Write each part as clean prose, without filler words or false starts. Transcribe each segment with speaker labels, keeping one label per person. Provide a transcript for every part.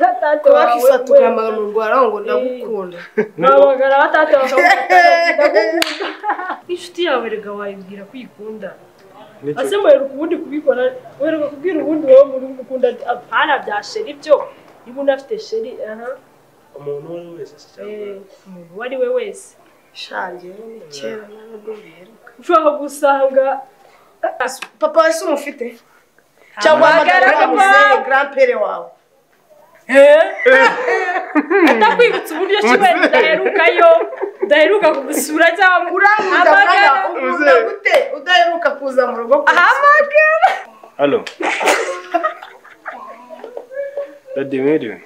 Speaker 1: batatu
Speaker 2: wakifata ukamagana urwara ngo ndagukunda
Speaker 1: nabagara batatu ndagukunda inshuti yawe rega wayibwira kwikunda asemwe ubundi kubikora wereka kubwira ubundi wowe muri gukunda apana bya sheri byo niba unafite sheri
Speaker 3: umuntu wari wese cyangwa
Speaker 1: umuntu wari we wese
Speaker 2: shange ni kera nabwo biheruka
Speaker 1: ushobora gusanga
Speaker 2: papa wese umufite cyangwa amagara grandpere wawe
Speaker 1: atakwibutsa uburyo kibe ndaheruka kugusura cyangwa
Speaker 2: uramugana gute udaheruka kuza mu rugo
Speaker 1: ahamagara
Speaker 3: Halo. Dadimiri.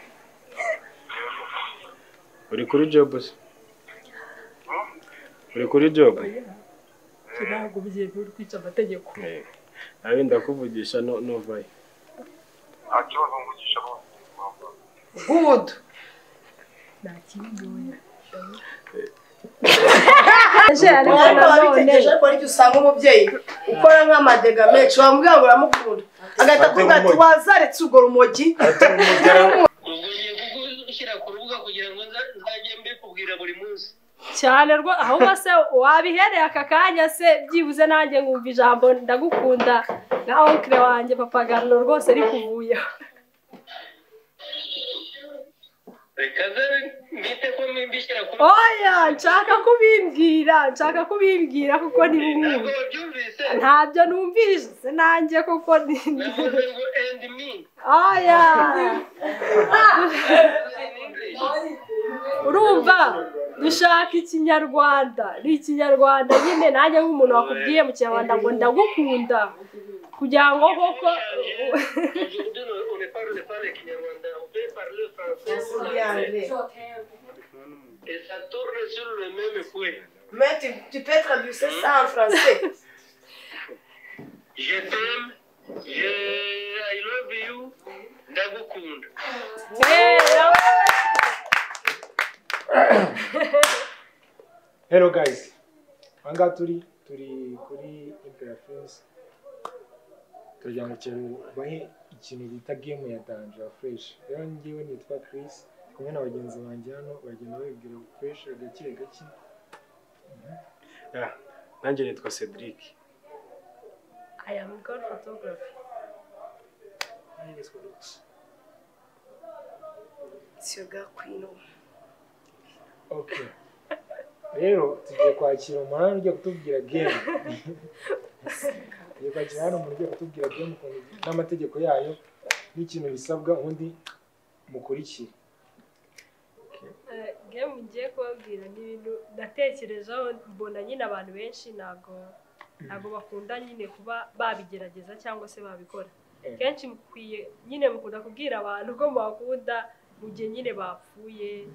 Speaker 3: Uri kuri job se? Uri kuri job?
Speaker 1: Ntabwo bigiye kwica amategeko.
Speaker 3: Nawe ndakuvugisha no vayi.
Speaker 4: Akibazo mvugisha bose.
Speaker 2: Good.
Speaker 1: Nakibigoya.
Speaker 2: None ko ari usanga umubyeyi ukora nk'amadega menshi wambwira ngo uramukunda agahita kuvuga ati wazaretse urwo rumogi
Speaker 4: ushyira ku rubuga kugira ngo nzajye mbikubwira buri munsi
Speaker 1: cyane rwo ahubwo se wabihereye aka kanya se byibuze nanjye ngumva ijambo ndagukunda na onkre wanjye papa Garno rwose ari kuvuye oya nshaka kubimbwira kuko ni bimwe ntabyo numvise nanjye kuko ni oya urumva dushaka ikinyarwanda ni ikinyarwanda nyine nanjye nk'umuntu wakubwiye mu kinyarwanda ngo ndagukunda kugira ngo koko
Speaker 4: Et ça tourne sur le même fouet.
Speaker 2: Mais tu peux traduire ça en français.
Speaker 4: Je t'aime, I love you, ndagukunda.
Speaker 5: Hello guys. Anga turi kuri Interference. Tujya mu kintu bahe ikintu bita game ya danger fresh. Rero ngiwe nitwa Chris. Kumwe na bagenzi banjye hano bagenda babibwira fresh gake gake.
Speaker 3: Nanjye nitwa Cedric.
Speaker 1: I am good photography.
Speaker 2: Sugar queen.
Speaker 5: Okay. Rero tugiye kwakira umuntu ugiye kutubwira game. Tugiye kwakira hano umuntu ugiye kutubwira game n'amategeko yayo n'ikintu bisabwa ubundi mukurikira.
Speaker 1: Game ngiye kubabwira n'ibintu ndatekerezaho mbona nyine abantu benshi ntago bakunda nyine kuba babigerageza cyangwa se babikora. Kenshi mukwiye nyine mukunda kubwira abantu ko bakunda mu gihe nyine bapfuye.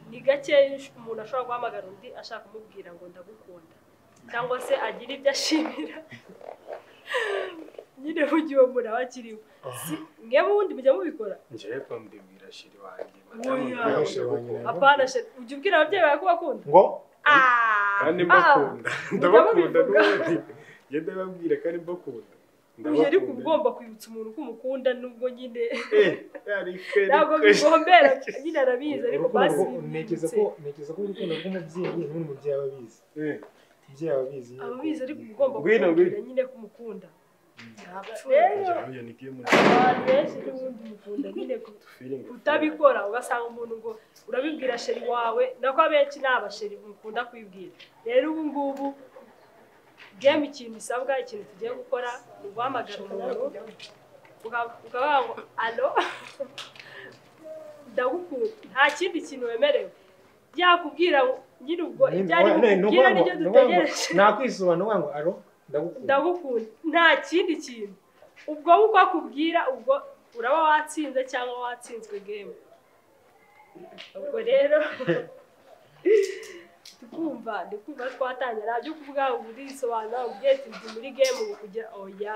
Speaker 1: Ni gake umuntu ashobora guhamagara undi ashaka kumubwira ngo ndagukunda cyangwa se agira ibyo ashimira nyine mugiye umuntu abakiriwe mwebwe ubundi mujya mubikora
Speaker 3: Njewe ko mbibwira shiri wanjye
Speaker 1: apana shiri ujya ubwira ababyeyi bawe ko bakunda
Speaker 5: ngo
Speaker 3: kandi mbakunda ndabakunda n'ubundi ngende babwira kandi mbakunda
Speaker 1: uje ariko ugomba kwibutsa umuntu ko umukunda nubwo nyine
Speaker 5: ntabwo
Speaker 1: bigombera nyine arabizi ariko basi
Speaker 5: ntekereza ko urukundo rw'umubyeyi n'undi mubyeyi ababizi
Speaker 1: ababizi ariko ugomba kubwira nyine ko umukunda abantu benshi n'ubundi mukunda nyine utabikora ugasanga umuntu ngo urabibwira sheri wawe nako abenshi ni abasheri mukunda kwibwira rero ubu ngubu game ikintu isabwa ikintu tugiye gukora ni guhamagara umuntu ukavuga ngo alo ndagukunda nta kindi kintu wemerewe byakubwira nyine ubwo ibyari bukubwira n'ibyo dutegereje
Speaker 5: nakwisobanura ngo alo
Speaker 1: ndagukunda nta kindi kintu ubwo uko akubwira ubwo uraba watsinze cyangwa watsinzwe game ubwo rero ndikumva twatangira byo kuvuga ngo urisobanura ubwete ndi muri game ngo kujya oya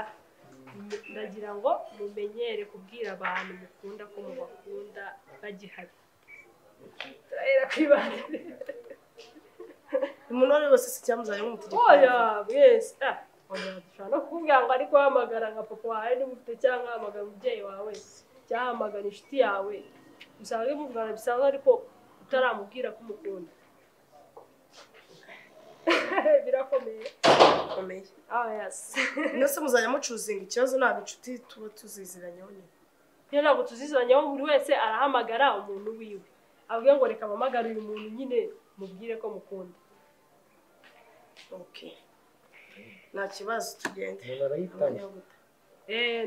Speaker 1: ndagira ngo mumenyere kubwira abantu mukunda ko mubakunda bagihari turahera kwibana
Speaker 2: umuntu wari wese si cyamuzanye nk'umutegeko
Speaker 1: oya wese oya dushobora no kukubwira ngo ariko hamagara nka papa wawe n'umufite cyangwa hamagara umubyeyi wawe cyahamagara inshuti yawe usanga muvugana bisanzwe ariko utaramubwira ko umukunda birakomeye yes
Speaker 2: nose muzajya mucuzinga ikibazo ntabwo inshuti tuba tuziziranyeho nyine
Speaker 1: niyo ntabwo tuziziranyeho buri wese arahamagara umuntu wiwe avuga ngo reka mpamagare uyu muntu nyine mubwire ko mukunda
Speaker 2: okay nta kibazo tugende
Speaker 5: umuntu arahitamo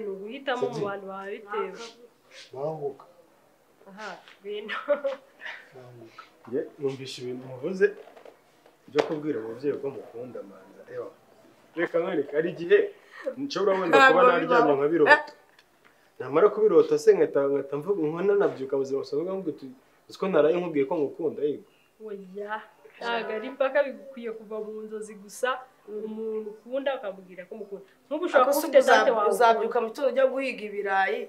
Speaker 1: ni uguhitamo mu bantu bawe bitewe
Speaker 5: banguka
Speaker 1: aha bino
Speaker 5: banguka
Speaker 3: Ye numvisha ibintu muvuze byo kubwira umubyeyi ko mukunda manza reka nkwereka ari igihe nshobora wenda kuba naryamye nkabirota namara kubirota se nkata mvuga nkona nabyuka ubuzima busanzwe ngo uziko naraye nkubwiye ko ngukunda yego
Speaker 1: oya ntabwo ari mpaka bigukwiye kuva mu nzozi gusa umuntu ukunda ukamubwira ko mukunda nk'ubu ushobora kuba ufite date wawe
Speaker 2: uzabyuka mu gitondo ujya guhiga ibirayi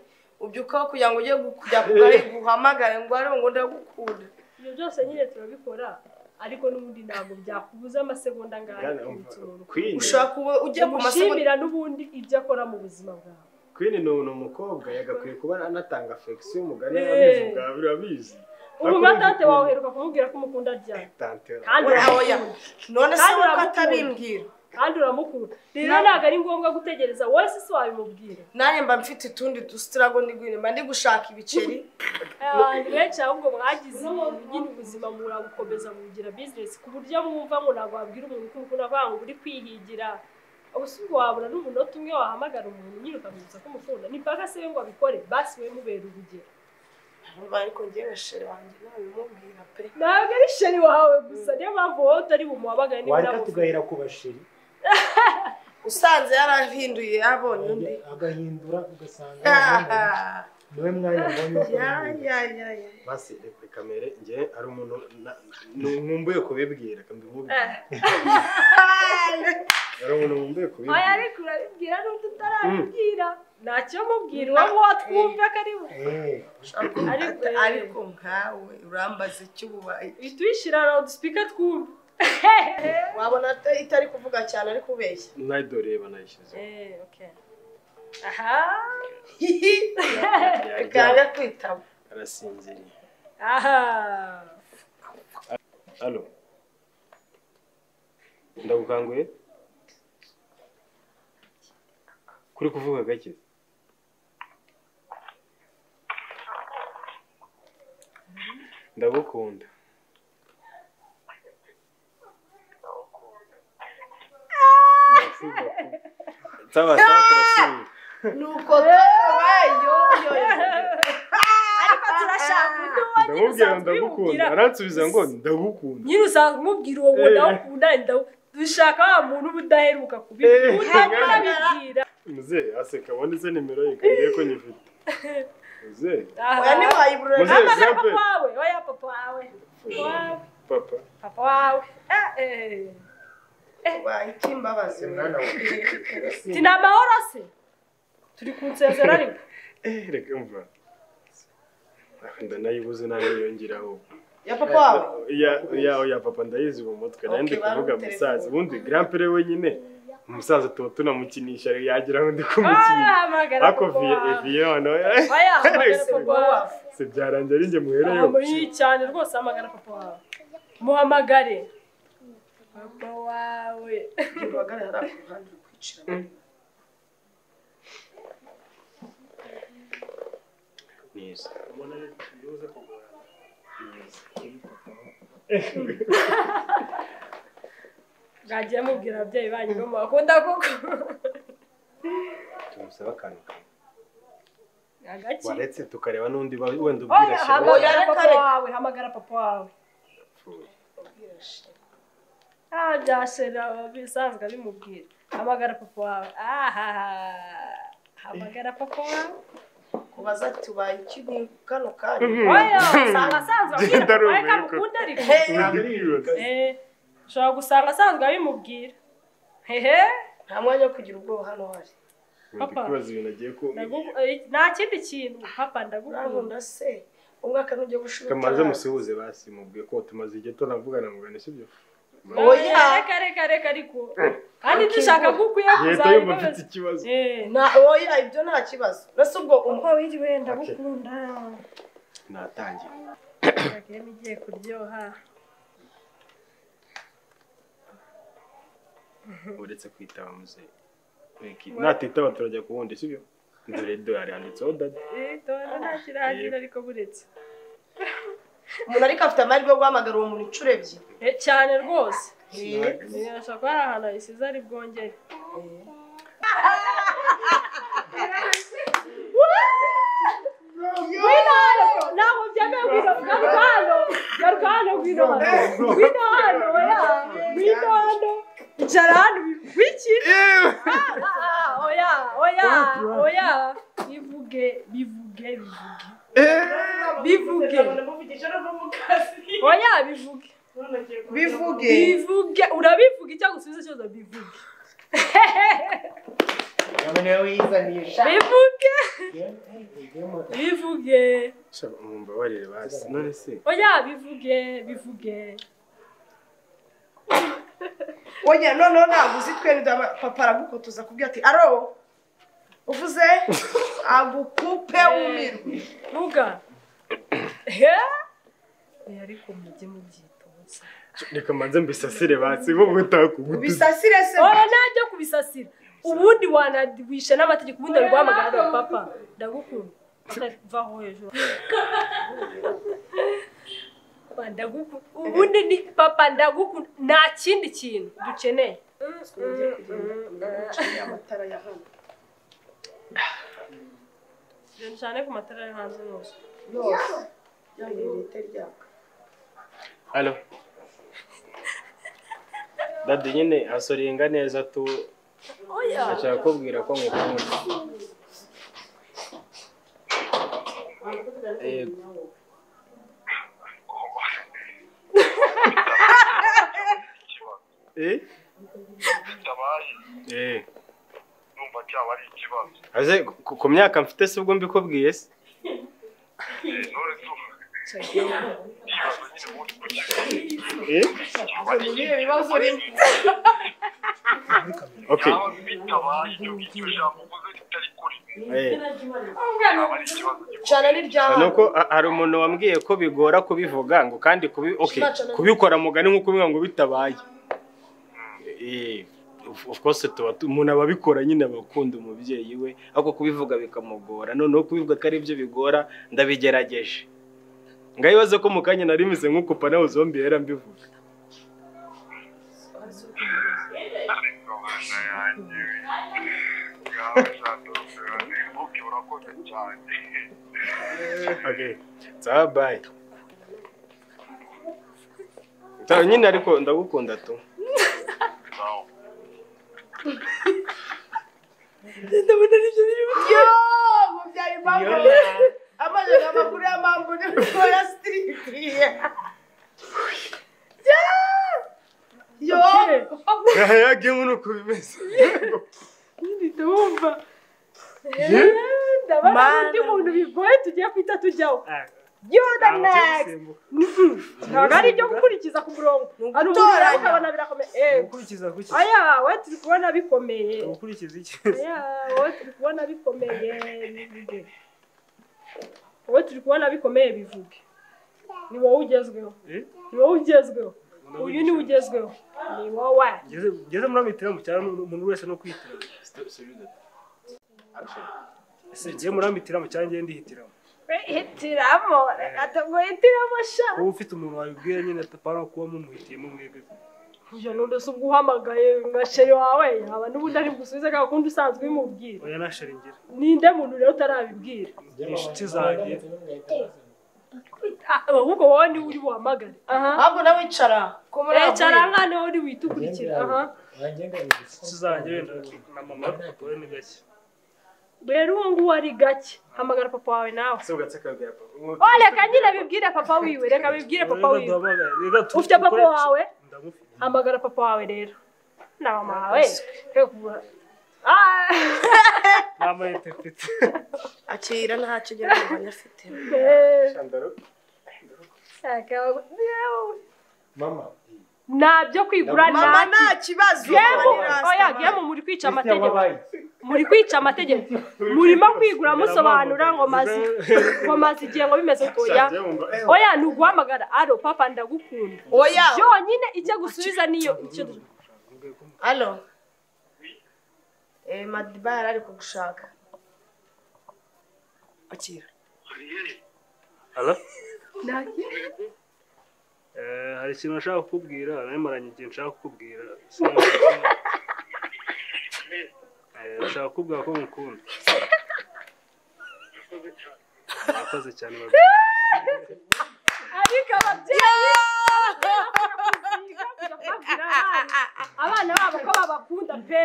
Speaker 2: ubyukaho kugira ngo ujye kujya kugari guhamagare ngo ari ngo ndagukunda
Speaker 1: ibyo byose nyine turabikora ariko n'ubundi ntabwo byakubuza amasegonda ngaho
Speaker 2: ushaka kuba ujye ku
Speaker 1: masegonda n'ubundi ibyo akora mu buzima bwawe
Speaker 3: Queen ni umukobwa yagakwiye kuba anatanga affection umugani abivuga birabizi
Speaker 1: ubu gatante wawe heruka kumubwira ko umukunda ryane
Speaker 2: kandi oya none se ukatabimbwira
Speaker 1: kandi uramukunda rero ntabwo ari ngombwa gutegereza wese se wabimubwira
Speaker 2: nanjye mba mfite utundi dusitirago ndigwine mba ndi gushaka ibiceri
Speaker 1: abantu benshi ahubwo mwagize nyine ubuzima murabukomeza mugira business ku buryo mwumva ngo ntabwo wabwira umuntu ko umukunda kugira ngo uri kwihigira ubusubwo wabura n'umunota umwe wahamagara umuntu nyine ukamwibutsa ko umukunda ni mpaka se ngo abikore basi we mubera urugero
Speaker 2: ariko njyewe shere wanjye nabimubwira pe
Speaker 1: ntabwo ari sheri wawe gusa niyo mpamvu wowe utari bumuhamagare niba
Speaker 5: wareka tugahera ku basheri
Speaker 2: usanze yarahinduye yabonye undi
Speaker 5: agahindura ugasanga niwe mwanya mbonye
Speaker 3: basi reka kamere nge ari umuntu nkumbuye kubibwira kambimubwira ari umuntu nkumbuye kubibwira
Speaker 1: oya ariko urabibwira n'undi utarabibwira ntacyo mubwira uwo watwumva karibu
Speaker 2: ariko nkawe urambaza icyo ububaye
Speaker 1: uhita uyishyira loudspeaker twumve
Speaker 2: wabona itari kuvuga cyane ari kubeshya
Speaker 3: nayidoreba nayishyize
Speaker 1: okay aha
Speaker 2: kanga kwitaba
Speaker 3: arasinziriye
Speaker 1: aha
Speaker 3: allo ndagukanguye kuri kuvuga gake ndagukunda sawa turasubira
Speaker 2: nuko yo
Speaker 1: ariko turashaka undi
Speaker 3: ndamubwira ndagukunda aransubiza ngo ndagukunda
Speaker 1: nyine usanga umubwira uwo ngo ndagukunda dushaka wa muntu uba udaheruka kubibwira
Speaker 3: muzehe aseka abone se nimero ye kandi ko nyifite muzehe
Speaker 2: oya ni wayibura
Speaker 1: hamagara papa wawe oya papa wawe papa wawe
Speaker 2: ikimbabazi
Speaker 5: mwana we
Speaker 1: tina amahoro se turi kunsezera ariko
Speaker 3: reka mva ndanayibuze nayiyongeraho
Speaker 2: ya papa wawe
Speaker 3: ya papa ndayizi mu mutwe nandi kuvuga musaza ubundi grandpere wenyine umusaza tuba tunamukinisha yagira ngo ndi kumukinisha ako vie hano se byarangiye ari nge muhereyo
Speaker 1: cyane rwose hamagara papa wawe muhamagare papa wawe
Speaker 2: muhamagare hari akuruhande kwicira
Speaker 3: neza
Speaker 1: bwagiye mubwira ababyeyi banyu ko mubakunda koko
Speaker 3: tumusaba akantu
Speaker 1: agaki
Speaker 3: waretse tukareba n'undi wenda ubwira
Speaker 1: hamagara papa wawe byashera bisanzwe bimubwira hamagara papa wawe hamagara papa wawe
Speaker 2: kubaza tubaye ikintu kano kanya
Speaker 1: oya usanga asanzwe abwira papa ko amukunda ariko ushobora gusanga asanzwe abimubwira hehe
Speaker 2: nta mwanya wo kugira ubwoba hano hari
Speaker 1: papa nta kindi kintu papa ndagukunda
Speaker 2: se umwaka ntujye gushira
Speaker 3: kamaze musuhuze basi mubwiye ko tumaze igihe tunavugana mugane sibyo
Speaker 2: oya
Speaker 1: reka ariko kandi dushaka kukuya
Speaker 3: leta yumva afite ikibazo
Speaker 2: oya ibyo nta kibazo nase ubwo
Speaker 1: wiriwe ndagukunda
Speaker 3: natangiye
Speaker 1: akema igiye kuryoha
Speaker 3: uretse kwitaba muze natitaba turajya ku wundi sibyo dore hari handitseho dada
Speaker 1: tubona nta kirangira ariko buretse
Speaker 2: umuntu ariko afite amahirwe yo guhamagara uwo muntu inshuro ebyiri
Speaker 1: cyane rwose birashoboka ko hari ahantu ayisize ari bwongere ntabwo byemewe garuka hano ngwino hano icara hano wiki oya bivuge oya bivuge urabivuga icyo gusubiza cyose bivuge bivuge
Speaker 3: mumbabarire basi none se
Speaker 1: oya bivuge
Speaker 2: oya noneho ntabwo uzi twe papa aragukotoza kubwira ati aro uvuze agukupe umirwe
Speaker 1: vuga ariko mujye mubyitonza
Speaker 3: reka manze mbisasire basi bo gutakubuta
Speaker 2: bisasire se
Speaker 1: oya najya kubisasira ubundi wanawishe n'amategeko ubundi ari guhamagara papa ndagukunda vaho hejuru ubundi ni papa ndagukunda nta kindi kintu dukeneye
Speaker 2: amatara ya hano
Speaker 1: cyane ku matara yo hanze yose
Speaker 3: halo dadi nyine asoringa neza tu ashaka kubwira ko ngukunda
Speaker 6: numva cyaba ari ikibazo
Speaker 3: aze ku myaka mfite se ubwo mbikubwiye se
Speaker 2: ibibazo rimwe
Speaker 3: okay
Speaker 2: cyane ni byaha
Speaker 3: nuko hari umuntu wambwiye ko bigora kubivuga ngo kandi kubikora mugani nko kubivuga ngo bitabaye of course umuntu ababikora nyine abakunda umubyeyi we ariko kubivuga bikamugora noneho kubivuga ko ari byo bigora ndabigerageje ngayibaze ko mu kanya nari mise nk'ukupa nawe zombi yera mbivuga okay so bye nyine ariko ndagukunda tu
Speaker 1: ndabona n'ibyo biri
Speaker 2: mu byari mambo amaje amakuru ya mambo ni ya street yo
Speaker 3: yagiye muno kubimeze
Speaker 1: ndumva ndabona undi muntu bigoye tugiye kwita tujyaho yoda next ntabwo ari ibyo gukurikiza ku murongo hari umuntu ukabona birakomeye
Speaker 5: gukurikiza kuki
Speaker 1: aya we turi kubona bikomeye
Speaker 5: gukurikiza iki
Speaker 1: aya we turi kubona bikomeye bivuge wowe turi kubona bikomeye bivuge ni wowe ugezweho uyu ni ugezweho ni wowe
Speaker 5: ngeze muri amitira mu cyaro umuntu wese no kwitira ngiye muri amitira mu cyaro ngende hitiramo
Speaker 1: hitiramo hitiramo sha
Speaker 5: wowe ufite umuntu wabibwira nyine atapara kuba mumuhitiyemo mwebwe
Speaker 1: uyo nundo se uguhamagaye nka sheri wawe haba n'ubundi ari gusubiza ka kundi usanzwe bimubwira
Speaker 5: oya nasheri ngira
Speaker 1: ninde muntu rero utarabibwira
Speaker 5: inshuti zanjye
Speaker 1: ahubwo wowe ni uri buhamagare
Speaker 2: ahubwo nawe icara
Speaker 1: icara nkane wowe uri witukurikira
Speaker 5: inshuti zanjye wenda na mama papa we ni gake
Speaker 1: rero uwo nguwo ari gake hamagara papa wawe nawe
Speaker 3: se ugatsakabwira papa
Speaker 1: reka nyine bibwire papa wiwe reka bibwire papa wiwe ufite papa wawe hamagara papa wawe rero na mama wawe
Speaker 5: mama yitefite
Speaker 2: akira ntacyo ugera mu banyafite
Speaker 3: Shandaro
Speaker 5: mama
Speaker 1: nabyo kwigura
Speaker 2: mama nta kibazo
Speaker 1: oya gemo muri kwica amategeko muri kwica amategeko murimo kwigura musobanura ngo mazi igihe ngo bimeze oya nuguhamagara aro papa ndagukunda
Speaker 2: oya
Speaker 1: yonyine icyo gusubiza niyo icyo
Speaker 2: alo Madiba yari ari kugushaka akira
Speaker 6: Alo?
Speaker 1: Naki?
Speaker 6: Hari ikintu nashaka kukubwira, namaranye igihe nshaka kukubwira. Nashaka kukubwira ko ngukunda. Murakoze cyane babyeyi.
Speaker 1: Ariko ababyeyi abana babo ko babakunda pe.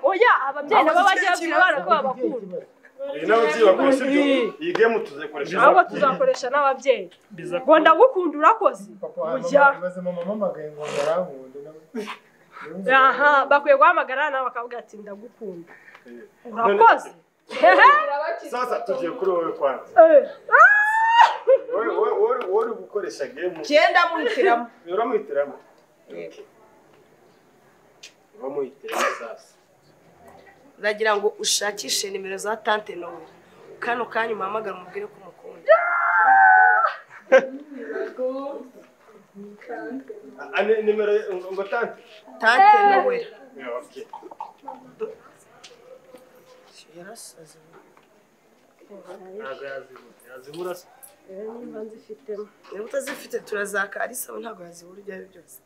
Speaker 1: Oya ababyeyi nabo baje babwira abana ko babakunda.
Speaker 3: N'ababyeyi bakoresha ibyo iyi game tuzakoresha
Speaker 1: ahubwo tuzakoresha n'ababyeyi ngo ndagukunda urakoze ujya aha bakwiye guhamagara nawe bakavuga ati ndagukunda urakoze
Speaker 3: sasa tugiye kuri wowe kwanza wowe gukoresha game
Speaker 2: genda muhitiramo
Speaker 3: uramuhitiramo uramuhitiramo sasa
Speaker 2: ndagira ngo ushakishe nimero za tante Nowe kano kanya umpamagara umubwire ko umukunda
Speaker 3: nimero ngo tante
Speaker 2: Nowe
Speaker 3: okay
Speaker 2: yarasaze
Speaker 6: yazibura se
Speaker 1: nimba nzifitemo
Speaker 2: niba utazifite turazaka ari sawa ntabwo yazibura ibyo ari byose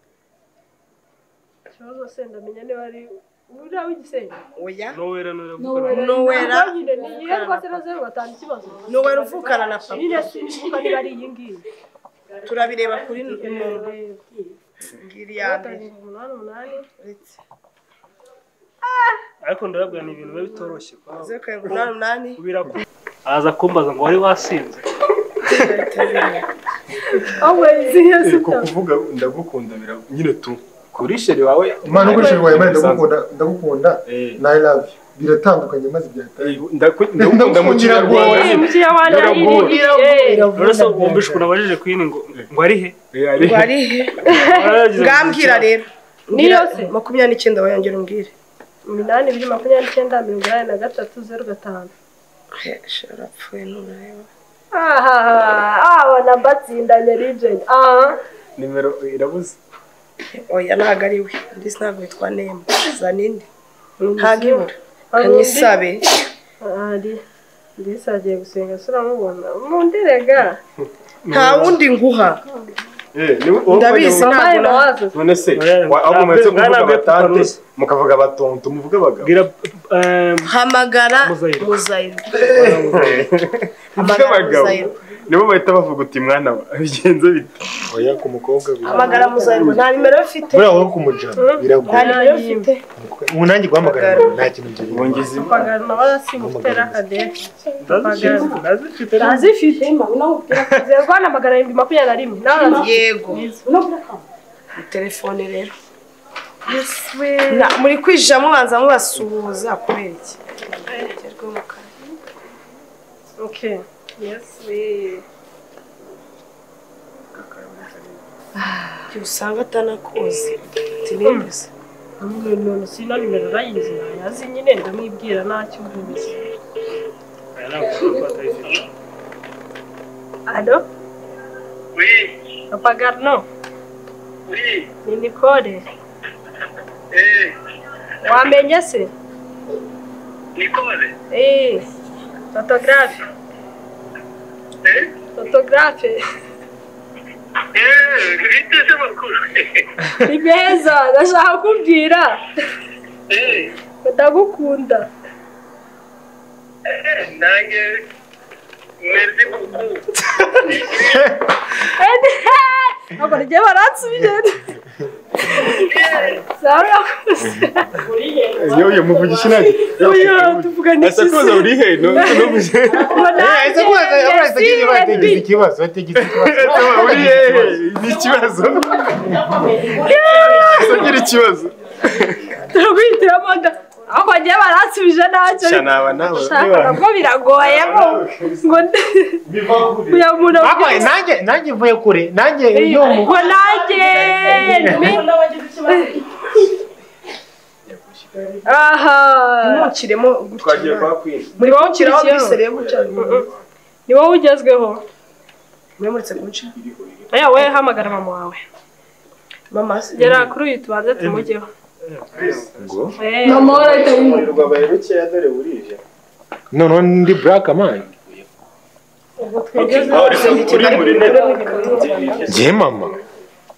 Speaker 1: ikibazo se ndamenya niba ari uriya w'igisenge
Speaker 2: oya
Speaker 6: Nowera
Speaker 2: Nowera
Speaker 1: ni yego se nazo batanga ikibazo
Speaker 2: Nowera uvukana na papa
Speaker 1: nyine simuka niba ari iyi ngiyi
Speaker 2: turabireba kuri umuntu ngiri yawe
Speaker 6: ariko ndababwira ni ibintu biba bitoroshye
Speaker 2: kubira
Speaker 6: aza kumbaza ngo wari wasinze
Speaker 3: ko kuvuga ndagukunda nyine tu kuri sheri wawe
Speaker 5: Imana kuri sheri wawe ndagukunda na I love you biratandukanye maze byataye
Speaker 3: ndagukunda mu kinyarwanda
Speaker 1: mu kinyarwanda
Speaker 6: urasa umbishe kunabajije kwini ngo ari he
Speaker 2: ngambwira rero
Speaker 1: niyo se
Speaker 2: 29 wayongera umbwire
Speaker 1: 8298305
Speaker 2: sharapfuye nureba
Speaker 1: wana batsindanye rije
Speaker 3: nimero irabuze
Speaker 2: oya ntago ari we ndisi ntago witwa Nema zaninde ntago ibura kanyisabe
Speaker 1: ari ndisi agiye gusenga sura mubona mundirega
Speaker 2: nta wundi nguha ndabizi ntabwo
Speaker 1: nawazo
Speaker 3: none se ahubwo mwese kuvuga batante mukavuga batonto muvuga abagabo
Speaker 2: hamagara Muzayiro
Speaker 3: nibo bahita bavuga uti mwana bigenze bite
Speaker 5: oya ku mukobwa
Speaker 2: hamagara Muzayiro nta nimero bafite
Speaker 5: buriya wowe kumujana biragora
Speaker 2: nta nimero bafite
Speaker 5: umunangi guhamagara nta kintu ngiye
Speaker 3: bongeze
Speaker 1: pagana nabasimutera kadete nazifite zerwana magana 721 naranze
Speaker 2: yego telefone rero muri kwijja mwanza mubasuhuza kubera iki
Speaker 1: okay yes we
Speaker 2: usanga atanakoze tinembese
Speaker 1: none sina nimero rayizi yazi nyine ndamwibwira ntacyo ubuze Alo?
Speaker 4: Oui.
Speaker 1: Papa Garno?
Speaker 4: Oui.
Speaker 1: Ni Nicole. Wamenye se?
Speaker 4: Nicole.
Speaker 1: Photographe. Photographe.
Speaker 4: Biteze makuru.
Speaker 1: Ni beza, ndashaka kubwira. Ndagukunda.
Speaker 4: Nange merci beaucoup.
Speaker 1: Agora je baransubije. Sawa.
Speaker 3: Yo muvugisha nani?
Speaker 1: Yo tuvugana iki?
Speaker 3: Asa koza uri he? No buje.
Speaker 5: ese koza abasagiye bategeze ikibazo Uri he?
Speaker 3: Ni ikibazo. Sagira ikibazo.
Speaker 1: Turagwitiramo aho bagiye bansubije ntacyo
Speaker 3: Shanaba nawe
Speaker 1: ntabwo biragoye ngo uyu muntu
Speaker 5: nanjye mvuye kure nanjye iyo
Speaker 1: ngo nanjye aha
Speaker 2: ntukiremo
Speaker 3: twagiye kwa Queen
Speaker 2: muri wowe ukiraho bisereye gutya
Speaker 1: ni wowe ugezweho
Speaker 2: mwemuritse guca
Speaker 1: we hamagara mama wawe
Speaker 2: mama
Speaker 1: gera kuri uyu tubanze tumujyeho
Speaker 3: ngo
Speaker 2: mama warahita
Speaker 3: umuriro baheruke yadore burije
Speaker 5: noneho ndi black man je mama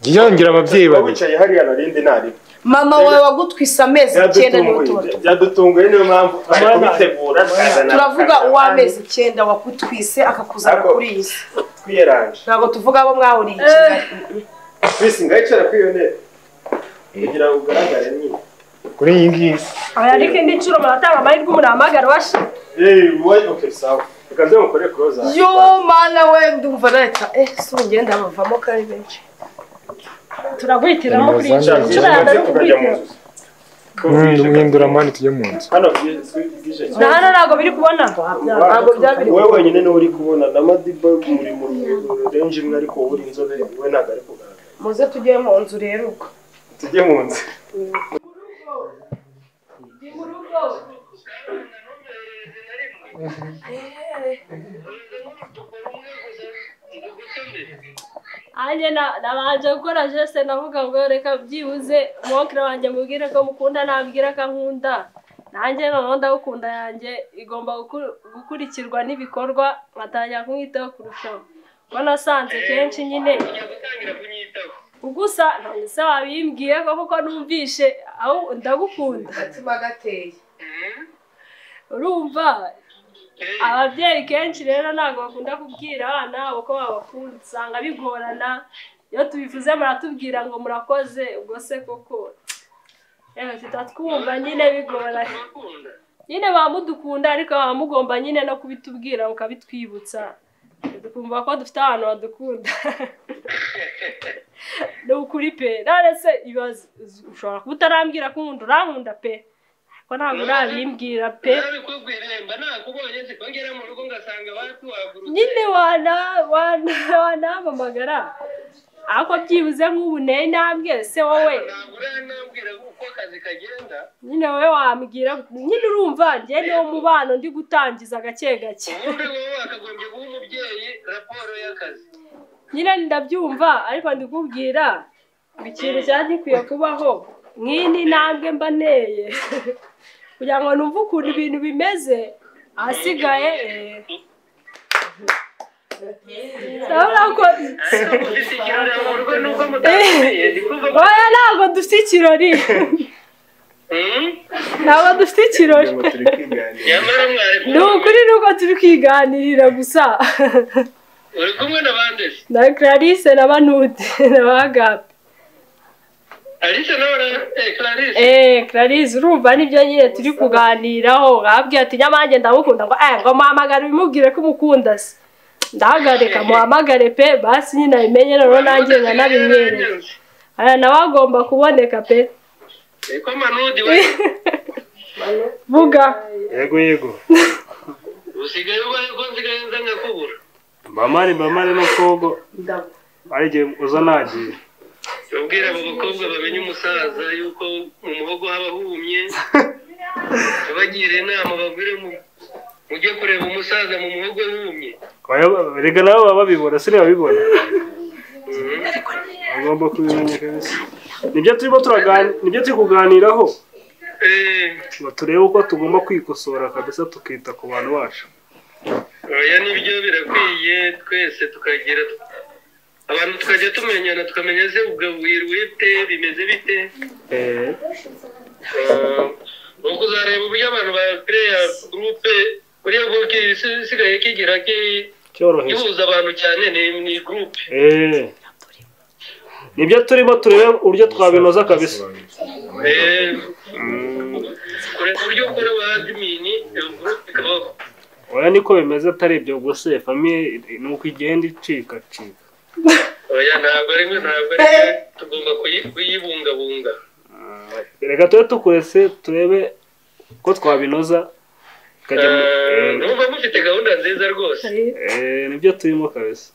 Speaker 5: ngira ababyeyi babiri
Speaker 3: bicaye hariya narindi nari
Speaker 2: mama wawe wagutwisa amezi 9 niwe tuba
Speaker 3: byadutunguye niyo mpamvu kubitegura
Speaker 2: turavuga uw'amezi 9 wakutwise akakuzana kuri iyi si
Speaker 3: twiyeranje
Speaker 2: ntabwo tuvuga abo mwahuriye i Kigali
Speaker 3: twisi ngayicara kwiyone kugira ugaragare nyine
Speaker 5: kuri iyi ngiyi
Speaker 1: ariko indi nshuro muratanga amahirwe umuntu ahamagara washa
Speaker 3: okay sawa reka nze mukore close
Speaker 2: yo mana we ndumva leta si ungenda bavamo kari benshi
Speaker 1: turagwitiramo kuri
Speaker 3: nshuro
Speaker 5: ndumuhindura mani tujye mu nzu
Speaker 3: hano
Speaker 1: hano ntabwo biri kubona
Speaker 2: ntabwo byabiri
Speaker 3: wowe wenyine niwe uri kubona na Madiba muri mu range imwe ariko wowe uri inzobe we ntabwo ari kugaragara
Speaker 2: muze tujye mu nzu rero uko
Speaker 3: tujye mu nzu
Speaker 1: anje nabanje gukora geste navuga ngo reka byibuze umwokera wanjye mubwire ko mukunda nabwira ko nkunda nanjye noneho ndagukunda yanjye igomba gukurikirwa n'ibikorwa batangira kumwitaho kurushaho ko nasanze kenshi nyine ugusa ntabwo se wabimbwiye kuko numvishe aho ndagukunda
Speaker 2: gatima gateye
Speaker 1: urumva ababyeyi kenshi rero ntabwo bakunda kubwira abana uko babakunda usanga bigorana iyo tubivuze muratubwira ngo murakoze ubwo se koko tutatwumva nyine bigorana nyine bamudukunda ariko baba mugomba nyine no kubitubwira mukabitwibutsa tukumva ko dufite abantu badukunda ni ukuri pe none se ibibazo ushobora kuba utarambwira ko unkunda urankunda pe ko ntabwo urabimbwira pe nyine wanampamagara ariko byibuze nk'ubu nayo nambwira se wowe nyine wowe wambwira nyine urumva njye niwo mubano ndi gutangiza gake gake nyine ndabyumva ariko ndikubwira ikintu cyari gikwiye kubaho nk'indi ntambwe mba nteye kugira ngo numve ukuntu ibintu bimeze ahasigaye oya ntabwo dufite ikirori ntabwo dufite ikirori ni ukuri nuko turi kwiganirira gusa
Speaker 4: uri kumwe na bande
Speaker 1: na Clarisse na Banude na Bagape
Speaker 4: Alice nawe
Speaker 1: Clarisse urumva nibyo nyine turi kuganiraho ababwiye ati nyamanjye ndamukunda ngo muhamagare bimubwire ko umukunda se ndahagarika muhamagare pe basi nyine abimenye noneho nanjye nkanabimwereka nawe agomba kuboneka pe
Speaker 4: ko Manude we
Speaker 1: vuga
Speaker 6: yego
Speaker 4: usigaye ko nsigaye nza nkakubura
Speaker 6: bamari no kogo arije uza nagiye
Speaker 4: ubwira abo bakobwa bamenye umusaza yuko mu muhogo haba humye bagira inama babwire mujye kureba umusaza mu muhogo humye
Speaker 6: rega nabo baba babibona sire babibona agomba kubimenya kabisa nibyo turi kuganiraho ngo turebe uko tugomba kwikosora kabisa tukita ku bantu bacu
Speaker 4: oya nibyo birakwiye twese tukagira abantu tukajya tumenyana tukamenya se ubwo wirwite bimeze bite nuko uzareba uburyo abantu bakireya gurupe buriya bwo kisigaye kigira gihuza abantu cyane ni gurupe
Speaker 6: nibyo turimo turebe uburyo twabinoza kabisa
Speaker 4: kureba uburyo ukora ba adimini gurupe ikabaho
Speaker 6: oya niko bimeze atari ibyo gusa famiye nuko igenda icika
Speaker 4: oya ntabwo ari tugomba kuyibungabunga
Speaker 6: reka tube tukurese turebe ko twabinoza kajya
Speaker 4: numva mufite gahunda nziza rwose
Speaker 6: nibyo turimo kabisa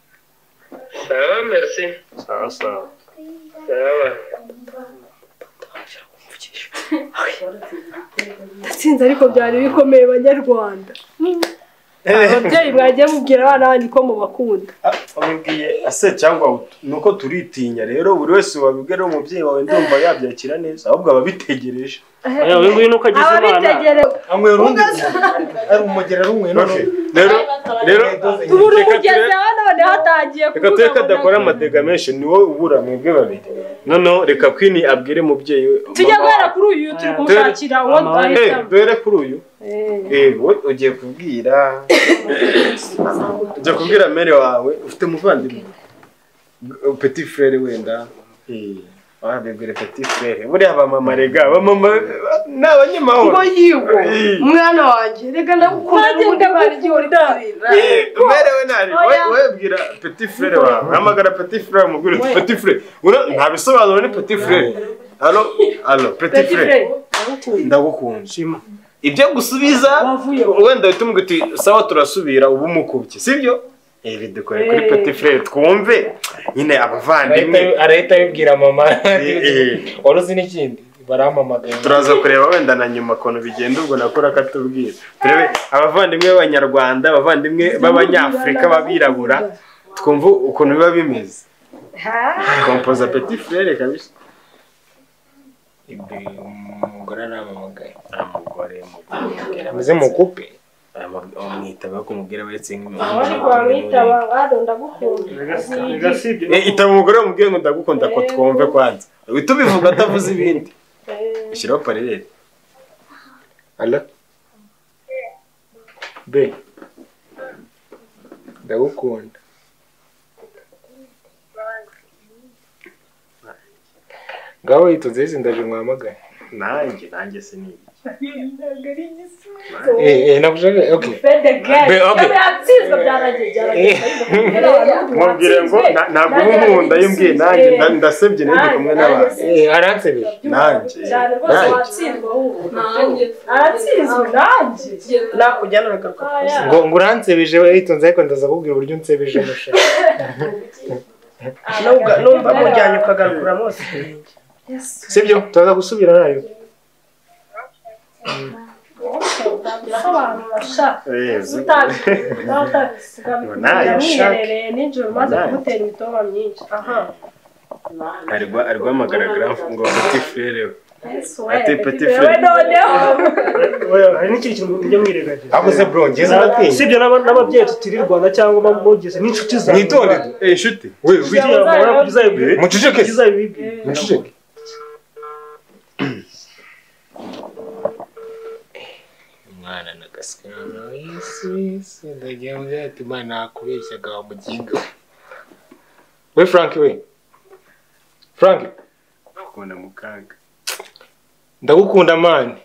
Speaker 4: sawa merci
Speaker 6: sawa sawa
Speaker 1: Sinzi ariko byari bikomeye banyarwanda. Ababyeyi mwagiye mubwira abana banyu ko mubakunda.
Speaker 3: Wabibwiye ase cyangwa nuko turitinya rero buri wese wabibwira umubyeyi wawe ndumva yabyakira neza ahubwo ababitegereje.
Speaker 6: Wewe nguyu nuko agize imana.
Speaker 3: Amwe rundi ari umugera rumwe none. Rero
Speaker 1: tubura ugeze none hatagiye
Speaker 3: kuvuga. Reka tweka dakora amadega menshi ni wowe ubura mwebwe babiri. Noneho reka Queen abwire mubyeyi we.
Speaker 1: Tujya guhera kuri uyu turi kumushakira uwo ndahita.
Speaker 3: Dore kuri uyu. Ugiye kubwira. Ujya kubwira mere wawe ufite muvandimwe. Petit frère wenda. Bibwire petit frère. Buriya abamama rega abamama n'abanyamahoro.
Speaker 2: Ngo yiwo umwana wanjye rega ndagukunda n'undi bari gihorida.
Speaker 3: Merewe nari we bwira petit frère wawe. Hamagara petit frère mubwire petit frère. Nta bisobanuro ni petit frère. Allo petit frère. Ndagukunda. Ibyo gusubiza wenda utumwe uti sawa turasubira ubu mukubye sibyo bidukore kuri petit frère twumve nyine abavandimwe
Speaker 5: arahita abibwira mama waruzi n'ikindi baramamagaye
Speaker 3: turaza kureba wenda na nyuma kono bigenda ubwo nakora katubwira turebe abavandimwe b'abanyarwanda abavandimwe b'abanyafrika babirabura twumva ukuntu biba bimeze kompoza petit frère kabisa
Speaker 5: umugore namamagaye
Speaker 3: umugore
Speaker 5: ameze mukupe
Speaker 3: amwitaba kumubwira wese
Speaker 1: ariko bamwitaba ngado ndagukunda
Speaker 3: itaba umugore wamubwiye ngo ndagukunda ko twumve kwanza uhita ubivuga atavuze ibindi ushyiraho paralele
Speaker 5: Allo be ndagukunda ngaho yitonze ese ndaje mwamagaye
Speaker 3: nanjye se ni
Speaker 5: nakushaka okay
Speaker 3: mubwire ngo ntabwo nkunda yimbwiye nanjye ndasebye nende kumwe n'abantu
Speaker 5: aransebye
Speaker 3: nanjye
Speaker 1: aratsinzwe nanjye
Speaker 2: nakujyana nagaruka
Speaker 5: ngo uransebeje yitonze ariko ndaza kubwira uburyo unsebeje mushaka
Speaker 2: numva mujyanye ukagarukura mose
Speaker 5: sibyo tuza gusubira nayo
Speaker 1: nijoro maze kumutera imitoma myinshi
Speaker 3: ari guhamagara ngo petit frère ati petit
Speaker 1: frère
Speaker 6: hari n'ikindi kintu mujya mwirengagiza
Speaker 5: abuze bro ngeze batinya
Speaker 6: sibyo n'ababyeyi tutirirwana cyangwa mugeze n'inshuti zawe
Speaker 3: mwitonde inshuti
Speaker 6: we kugiza
Speaker 5: muceceke umwana nagasikana Yesu ndagiye muri ati mana nakubeshyaga wa mugingo we Frank
Speaker 3: ukunda mukanga
Speaker 5: ndagukunda mani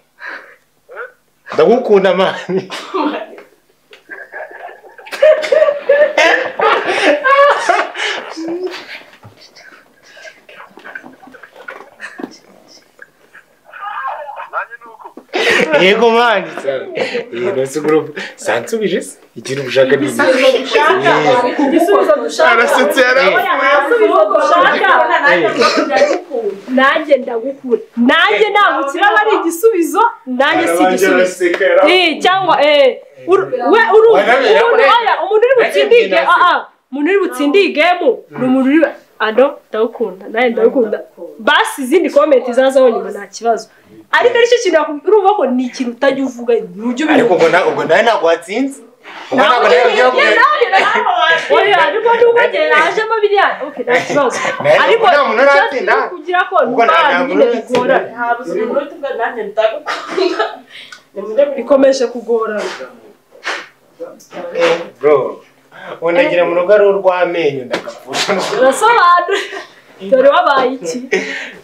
Speaker 5: yego mani nose group sansubije ikintu ushaka ni
Speaker 1: igisubizo dushaka
Speaker 3: arasetse
Speaker 1: nanjye ndagukunda nanjye ntabwo kiraba ari igisubizo nanjye si igisubizo cyangwa umuntu uri butsindige umuntu uri butsindigemo ni umuntu uri ndagukunda nawe ndagukunda basi izindi komenti zazaho nyuma nta kibazo ariko aricyo kintu urumva ko ni ikintu utajya uvuga n'ujye
Speaker 5: ariko ubwo nawe ntabwo watsinze ubwo ntabwo
Speaker 1: oya ariko n'ubwogera hajemo biriya okay nta kibazo ariko
Speaker 5: nta muntu uratsinda
Speaker 1: kugira ko nyine bigora bikomeje kugorana
Speaker 5: bro unagira mu rugo ari urw'amenyo ndagapfusha
Speaker 1: urasobanura dore wabaye iki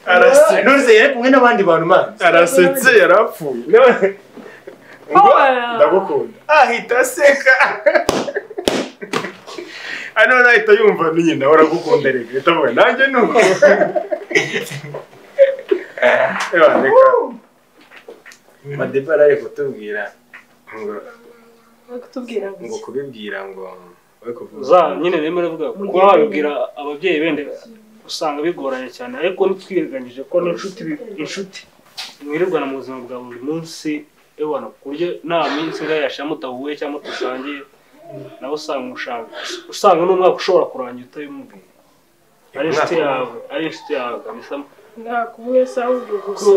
Speaker 3: arasetse
Speaker 5: none yari kumwe n'abandi bantu mazi
Speaker 3: arasetse yarapfuye ndagukunda ahita aseka ano nahita yumva nyina uragukunda reka ahita avuga nanjye nuko Madebara ari kutubwira ngo kubibwira ngo
Speaker 6: za nyine rero baravuga ko babibwira ababyeyi bende usanga bigoranye cyane ariko nitwirenganyije ko n'inshuti mwirirwana mu buzima bwa buri munsi ebana kuryo nta minsi ngayasha mutahuye cyangwa mutusangiye nawe usanga n'umwaka ushobora kurangira utabimubwiye ari inshuti yawe kabisa
Speaker 1: nakubuye sawo gusa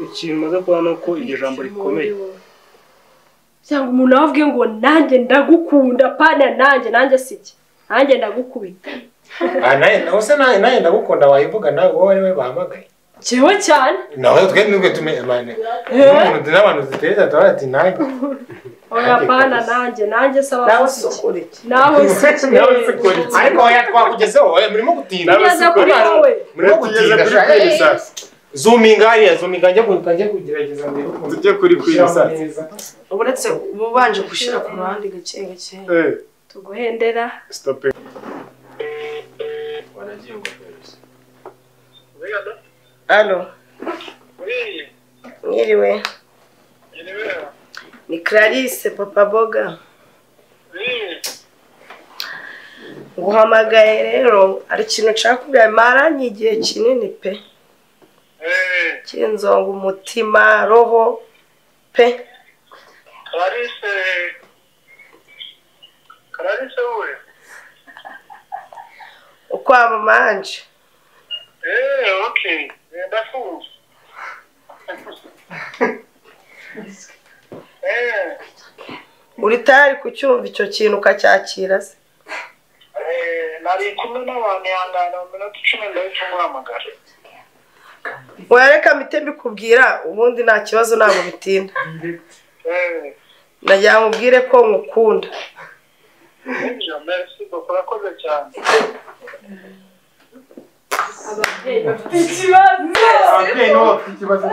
Speaker 6: ikintu maze kubona ko iryo jambo rikomeye
Speaker 1: cyangwa umuntu avuge ngo nanjye ndagukunda pana nanjye siki nanjye ndagukubita
Speaker 5: nawe ndagukunda wayivuga nawe wowe we bahamagaye
Speaker 1: jewe cyane
Speaker 5: nawe twebwe tumenye umuntu n'abantu zitereza ati nanjye
Speaker 1: oya pana nanjye saba nawe siki
Speaker 5: ariko oya twakugezeho murimo gutinda
Speaker 3: murimo gutinda
Speaker 5: Zoominga njye kugerageza ngo
Speaker 3: tujye kuri kwisatsi
Speaker 2: uretse ubanje gushira ku ruhande gake
Speaker 1: tuguhendera
Speaker 3: stop
Speaker 5: wanagiye ngo perese
Speaker 2: Allo Mwiriwe ni Clarisse papa boga nguhamagaye rero ari ikintu nshaka kubwira maranye igihe kinini pe kinzonga umutima roho pe
Speaker 4: Clarisse we
Speaker 2: uko abamanje
Speaker 4: okay ndafunze
Speaker 2: uri tayari kucyumva icyo kintu ukacyakira se
Speaker 4: nari kumwe n'abantu yangana mu minota 10 ndahita muhamagara
Speaker 2: Wereka mite mbikubwira ubundi nta kibazo ntabwo bitinda najya mubwire ko ngukunda
Speaker 4: merci beaucoup urakoze cyane
Speaker 1: ababyeyi bafite ikibazo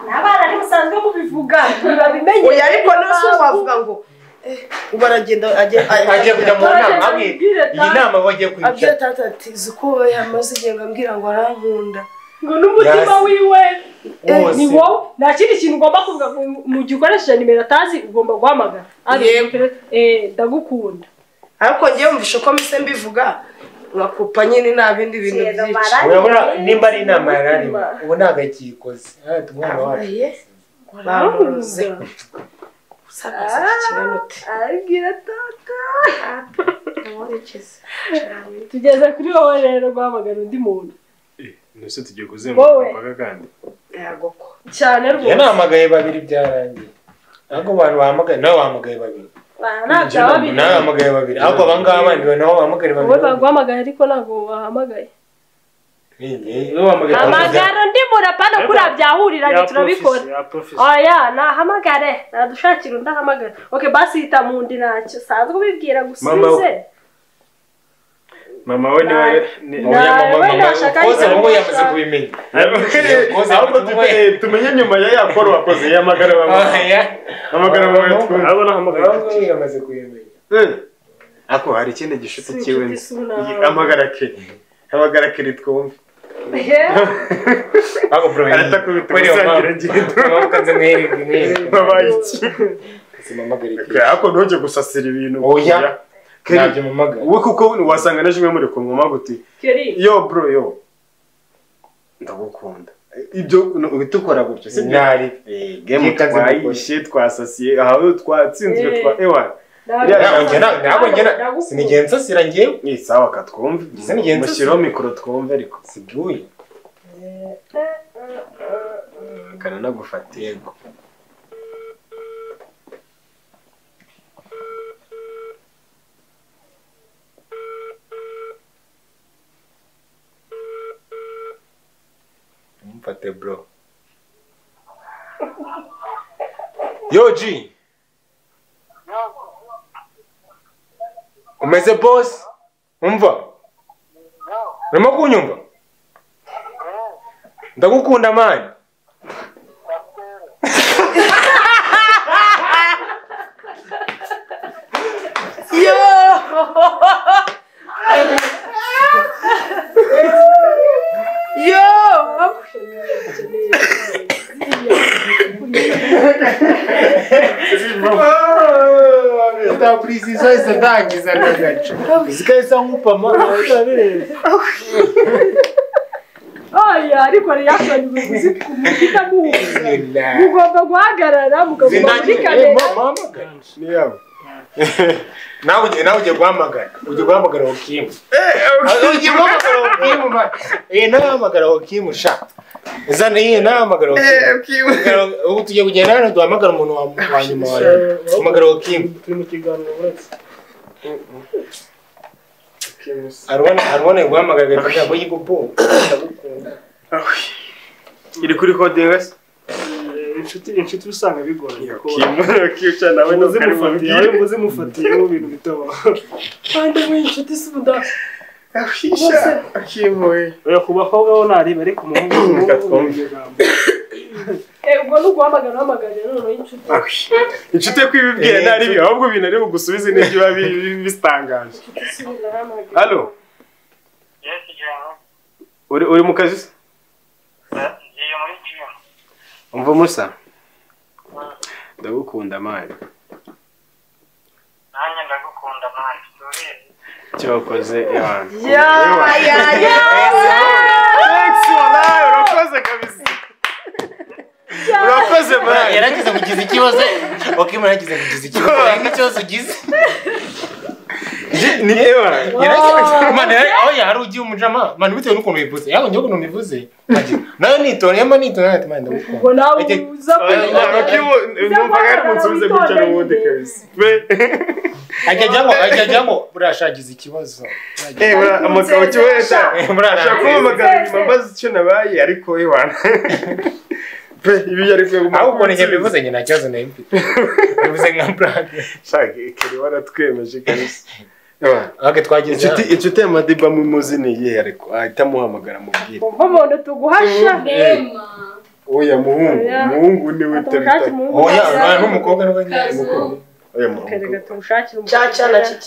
Speaker 1: n'abana ntimusanzwe mubivuga ntibabimenye
Speaker 2: oya ariko nose wavuga ngo ubaragenda
Speaker 5: agiye kujya mu nama amwe iyi nama bagiye
Speaker 2: abwira
Speaker 5: kwicara
Speaker 2: tata ati zuko yamaze igihe ngambwira ngo arankunda
Speaker 1: ngo n'umutima wiwe ni wowe nta kindi kintu ugomba kuvuga mu gihe ukoresheje nimero atazi ugomba guhamagara ndagukunda
Speaker 2: ariko ngewe mvishe ko mise mbivuga nkakupa nyine nta bindi bintu byinshi
Speaker 5: urabona nimba ari inama yararimo ubu ntabwo akiyikoze umwana wacu
Speaker 2: bamuruze usakaza ikibanuti
Speaker 1: arabwira tata tugeze kuri wowe rero guhamagara undi muntu
Speaker 3: nose tugiye kuzenguruka paka kandi
Speaker 2: yagoko
Speaker 1: cyane rwose
Speaker 5: nahamagaye babiri byarangiye ahubwo abantu bahamagaye nawe wahamagaye babiri nawe wahamagaye babiri ahubwo abangaba abandi nabo bahamagaye babiri
Speaker 1: wowe baguhamagaye ariko ntabwo wahamagaye hamagara undi muntu apana kuriya byahuriranye turabikora oya nahamagare nadushakira undi ahamagara okay basi hita mu ndi ntacyo usanzwe ubibwira gusubize
Speaker 3: mama we
Speaker 5: koze wowe yamaze kubimenya
Speaker 3: ahubwo tumenye nyuma ya yakora wakoze yamagara amagara abona hamagara
Speaker 5: yamaze kubimenya
Speaker 3: ako hari ikindi gishuti kiwe amagara ke twumve
Speaker 5: ako bro
Speaker 3: aratakubita
Speaker 5: ukanze mwere
Speaker 3: babaye iki ako ntoje gusasira ibintu
Speaker 5: oya nabyo mumagara
Speaker 3: we kuko wasanga naje muri kumwe guti yo bro yo ndagukunda ibyo ubitukora gutyo si
Speaker 5: byari
Speaker 3: game twayishe twasasiye aho twatsinzwe twa ewa
Speaker 5: ntabwo ngena sinigenza sira ngewe
Speaker 3: ni sawa katwumve mushyiraho mikoro twumve ariko
Speaker 5: sibuye
Speaker 3: kana nagufata yego
Speaker 5: mfate bro yo G umeze boss umva urimo kunyumva ndagukunda man
Speaker 2: yo yo
Speaker 5: Esta precisa essa daqui, essa daqui. Esquece um pama.
Speaker 1: Oya ariko reaction bivuze kumufita muhuza mugomba guhagarara mugomba muri kamera
Speaker 5: Mama ni yawe. Nawe ugiye guhamagara Okimu. Ugiye guhamagara Okimu ma. Nahamagara Okimu sha. Zane nahamagara Okimu. Ubu tugiye kugenda hano duhamagara umuntu wa nyuma wawe. Hamagara Okimu.
Speaker 6: turi mu kiganiro uretse
Speaker 5: Arwana guhamagara ijambo y'igupo.
Speaker 3: iri kuri code wese
Speaker 6: inshuti usanga bigoranye ko
Speaker 3: kica nawe no
Speaker 6: mufatiye ari mufatiye mu bintu bito
Speaker 1: kandi mu inshuti suda
Speaker 3: akisha akiboye
Speaker 6: oya kubakobwa bo nari bari ku muhungu
Speaker 1: ubwo nuguhamagara noneho
Speaker 3: inshuti yo kwibibwira nari bi ahubwo ibintu ari bugusubize n'ibyo bistangaje. Allo uri mu kazi? Umva Musa ndagukunda mani.
Speaker 4: Nanjye ndagukunda mani.
Speaker 3: Cyokoze yawe. Urakoze kabisa. Urakoze mani.
Speaker 5: Yaragize kugiza ikibazo. Okimu yaragize kugiza ikibazo. N'ikibazo ugize.
Speaker 3: Ni ewa.
Speaker 5: Mane oya hari ugiye umujama. Mane bitewe n'ukuntu bivuze. Yaho njye ukuntu bivuze. Nayo nitone ati mane ndagukunda.
Speaker 1: ubwo nawe uza
Speaker 3: numvaga ari munsubize gutya n'ubundi kabisa.
Speaker 5: Ajyamo burashagize ikibazo.
Speaker 3: Amakao cyoweta. Burashaka kumamagara nyuma mbaza icyo nabaye ariko ewana. Ibi yari kwe
Speaker 5: aho ubonye bivuze nyine nta kibazo nayo mfite. Bivuze nka brand.
Speaker 3: Shaka kiri waratwemeje kabisa.
Speaker 5: Ake twagize
Speaker 3: Inshuti ya Madiba mu muzini ye ariko ahita muhamagara mubwire.
Speaker 1: umuntu tuguhasha
Speaker 3: Oya muhungu ni witabita.
Speaker 5: oya n'umukobwa n'umukobwa.
Speaker 3: Oya muhungu.
Speaker 1: kereka tumushakira
Speaker 2: Cyana kiki.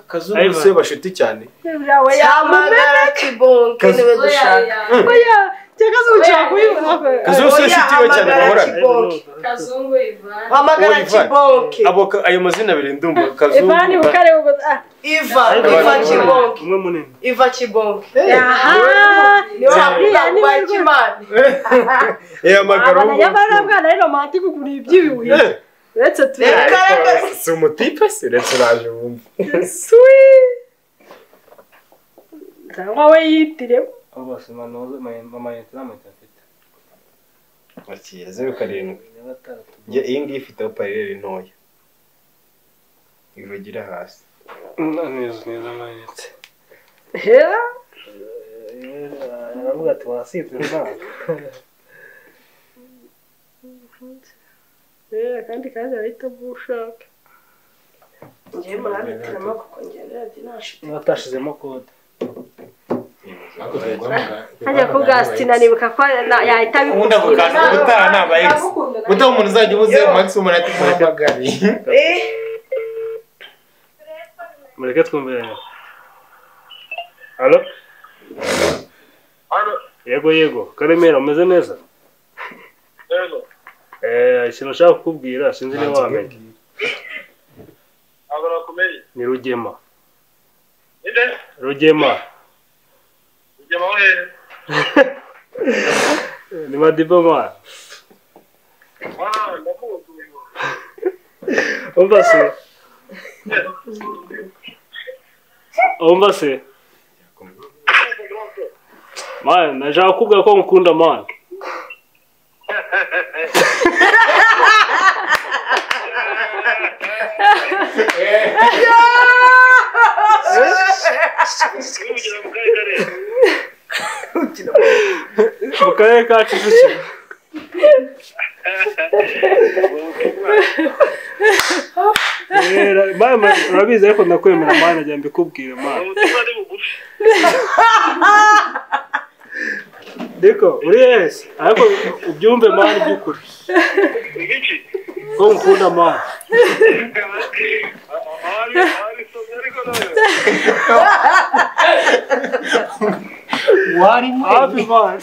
Speaker 3: Kazungu bashuti cyane.
Speaker 1: yawe
Speaker 2: Hamagara kibonke niwe dushaka.
Speaker 1: oya cyakazo ucakuyiba
Speaker 3: Kazungu shuti we cyane bahorana.
Speaker 7: Kazungu Ivan.
Speaker 2: Hamagara kibonke.
Speaker 3: Abo ayo mazina abiri ndumva Kazungu.
Speaker 1: Ivani bukare ubu
Speaker 2: Iva kibonke.
Speaker 6: umwe munini
Speaker 2: Iva kibonke.
Speaker 1: aha
Speaker 2: Niwe wavuga kwa Kimani.
Speaker 3: Amagaro.
Speaker 1: abana bwana ari romantic kuri ibyibiwe uretse tu
Speaker 3: Si umutipe se uretse uraje wumva.
Speaker 1: cyangwa we yitire
Speaker 6: bose mama yitama afite
Speaker 3: Ati 07 iyi ngiyi ifite parallel ntoya. Ivugira hasi.
Speaker 6: neza mayete aravuga ati wasitse nda
Speaker 1: kandi ahita bushaka
Speaker 2: Ngiye murabitiramo kuko ngenda dinashe.
Speaker 6: batashizemo code
Speaker 1: hajya ku gastina nibuka ko yahita
Speaker 5: ubundi ako kazi gutaha naba ex gutaha umuntu uzajya ubuze maximum ati muhamagari
Speaker 6: mureke twumve Allo yego Karemera umeze neza ikintu nshaka kukubwira sinzi niba wamenye ni Rugema ni Madiba mwa umva se man najya kukubwira ko ngukunda man mu karere ka Kicukiro mama urabizi ariko ndakwemera mana njya mbikubwira mana Deko uri yes ariko ubyumve mana byukuri ko ngukunda mana
Speaker 5: wari
Speaker 6: hafi man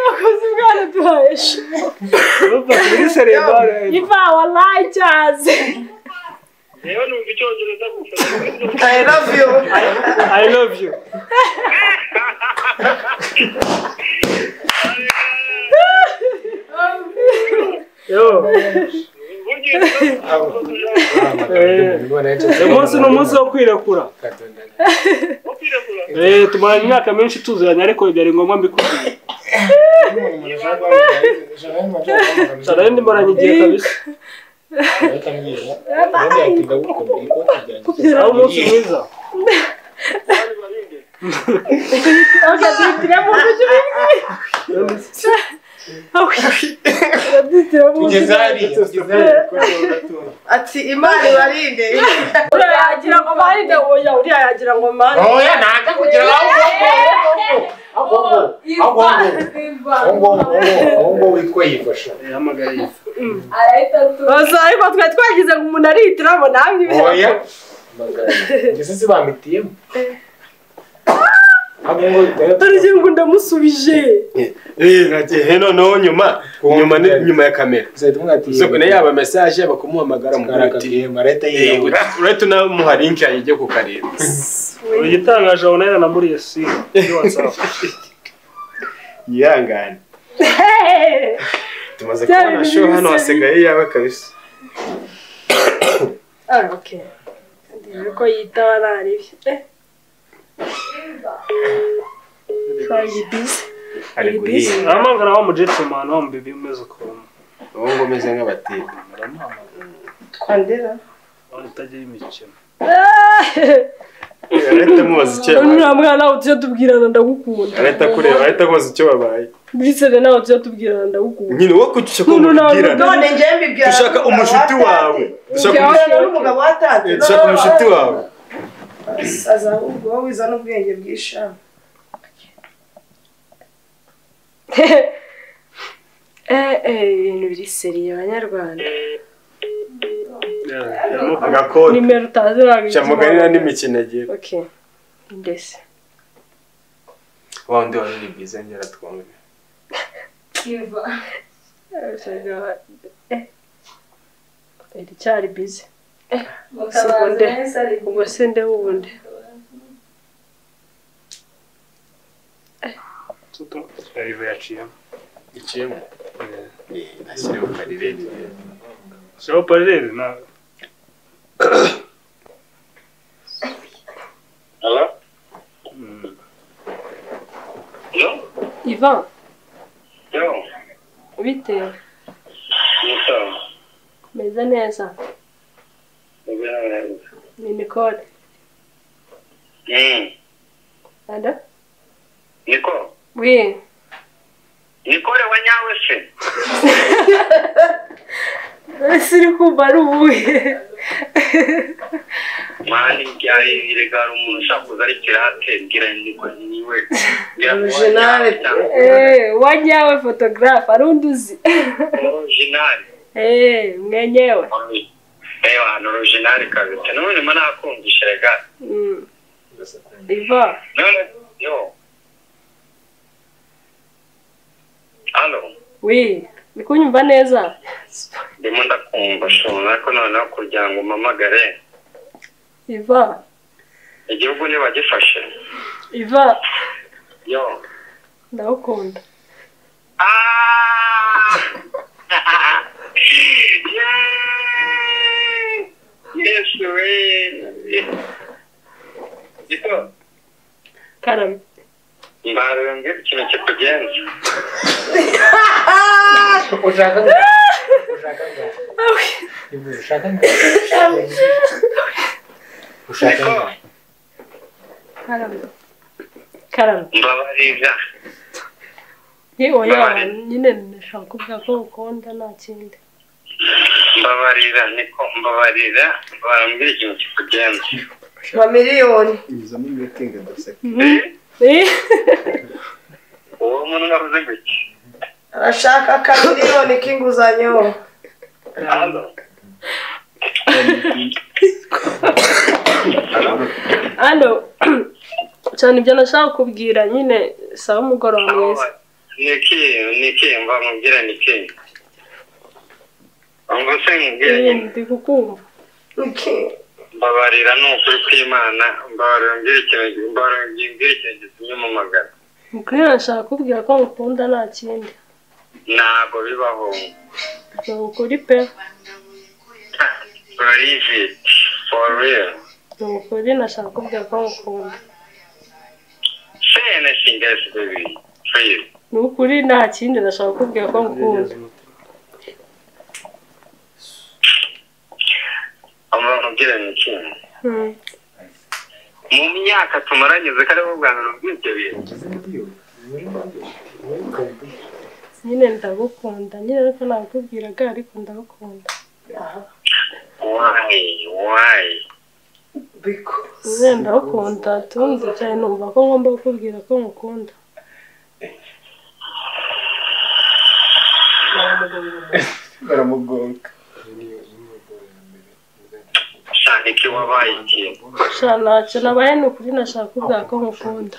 Speaker 1: Yakoze umwana duhaye
Speaker 6: bumva kuri cerebral
Speaker 1: Iva wallahi cyaze
Speaker 4: rero numva icyongereza gusa
Speaker 2: I love you.
Speaker 6: I love you yo umunsi ni umunsi wo kwirekura tumaranye imyaka menshi tuziranye ariko byari ngombwa mbikubwira cyane ndi mbaranye igihe kabisa aho umunsi mwiza
Speaker 2: Ati Imana ibarinde.
Speaker 1: yagira ngo marinde oya uriya yagira ngo marinde
Speaker 5: oya ntaza kugira ahubwo witwa yifasha
Speaker 6: yahamagaye
Speaker 1: ariko twe twagize ngo umuntu arihitiramo namwe
Speaker 5: oya ngeze se bamitiyemo
Speaker 1: arigiye ngo ndamusubije
Speaker 3: noneho nyuma ya kamera usabwe yaba message bakumuhamagara mu karati uretse namuha link ayijye ku kareba
Speaker 6: igitangaje abona na muri yesi WhatsApp
Speaker 3: yihangane tumaze kubona show hano hasigaye yawe kabisa
Speaker 1: okay ndiko yitaba naribye
Speaker 3: ari guhinga
Speaker 6: amangara wa mugentleman wa mbibi umeze ukuntu
Speaker 3: ubu ngo meze nk'abatipe
Speaker 2: Twandera.
Speaker 6: utagira imikino
Speaker 3: areta mubaza icyo
Speaker 1: nta mwana utyo tubwirana ndagukunda
Speaker 3: areta kureba areta kubaza icyo babaye
Speaker 1: bisere nawe utyo tubwirana ndagukunda
Speaker 3: nyine wo kucisha ko mubwirana
Speaker 2: None nje mbibwira.
Speaker 3: dushaka umushuti wawe
Speaker 2: Dushaka n'umugabo watanze.
Speaker 3: dushaka umushuti wawe
Speaker 2: Aza ubwo wiza n'ubwenge bwisha.
Speaker 1: ibintu biri seriye abanyarwanda
Speaker 3: agakoni
Speaker 1: nimero utazi
Speaker 3: cyamuganira n'imikino agira
Speaker 1: okay ndese
Speaker 3: wandi wari ni bize ngera twumve
Speaker 1: iri cyari bize ubwo se nde wundi
Speaker 6: arive yaciyemo
Speaker 3: iciyemo ashyiriwe karireri
Speaker 6: sho parere na
Speaker 4: Hello? Hello?
Speaker 1: Ivan
Speaker 4: Yo.
Speaker 1: bite
Speaker 4: Musa.
Speaker 1: meze neza
Speaker 4: Ubera.
Speaker 1: ni Nicole Ada
Speaker 4: Niko.
Speaker 1: oui
Speaker 4: Nikore wanyawe se.
Speaker 1: siri kumva ari ubuhe
Speaker 4: Mani byari biregara umuntu ushaka ari pirate ngira niko niwe.
Speaker 2: Original.
Speaker 1: wanyawe photographe arunduzi
Speaker 4: Original.
Speaker 1: mwenyewe
Speaker 4: Ewa, original kabisa. None mana akumvisha rega.
Speaker 1: Ivan
Speaker 4: None yo. Hello.
Speaker 1: oui nikunyumva neza
Speaker 4: Ndimo ndakumva shona ko noneho kugira ngo mamagare.
Speaker 1: Ivan
Speaker 4: Igihugu ni bagifashe.
Speaker 1: Ivan
Speaker 4: Yo.
Speaker 1: ndagukunda
Speaker 4: Yes, we. Ito.
Speaker 1: karame
Speaker 4: Mbaro ngire ikintu kikugenza.
Speaker 5: ushaka
Speaker 1: karame
Speaker 4: Mbabarira.
Speaker 1: oya nyine nashaka kuvuga ko ukunda nta kindi
Speaker 4: Mbabarira niko mbabarira barambwira ikintu kikugenza.
Speaker 2: Miliyoni.
Speaker 3: izamo meeting doseka
Speaker 4: Uwo muntu navuze gutya.
Speaker 2: Arashaka kamiliyoni k'inguzanyo.
Speaker 4: Halo.
Speaker 1: Allo cyane ibyo nashaka kubwira nyine sawa umugoroba mwiza.
Speaker 4: Niki mva mubwira niki. Ngo se mubwira nyine.
Speaker 1: Ndi kukumva.
Speaker 4: Mbabarira n'ukuri kw'Imana, mbabarira ngira ikintu gitumye umumagara.
Speaker 1: Ukuri nashaka kubwira ko ngukunda nta kindi.
Speaker 4: Ntabwo bibaho.
Speaker 1: Ni ukuri pe.
Speaker 4: Believe it, for real.
Speaker 1: Ni ukuri nashaka kubwira ko ngukunda.
Speaker 4: Say anything else, baby. Please.
Speaker 1: Ni ukuri nta kindi nashaka kubwira ko ngukunda.
Speaker 4: Mubwira niki. Mu myaka tumaranye kare mu Rwanda n'ubwibyo bintu.
Speaker 1: Nyine ndagukunda nyine ariko nakubwiraga ariko ndagukunda.
Speaker 4: Why?
Speaker 1: Because ndagukunda tundi cyane numva ko ngomba kukubwira ko ngukunda.
Speaker 3: baramugonga
Speaker 4: Cyane ki wabaye iki?
Speaker 1: Ntacyo nabaye ni ukuri nashaka kubwira ko ngukunda.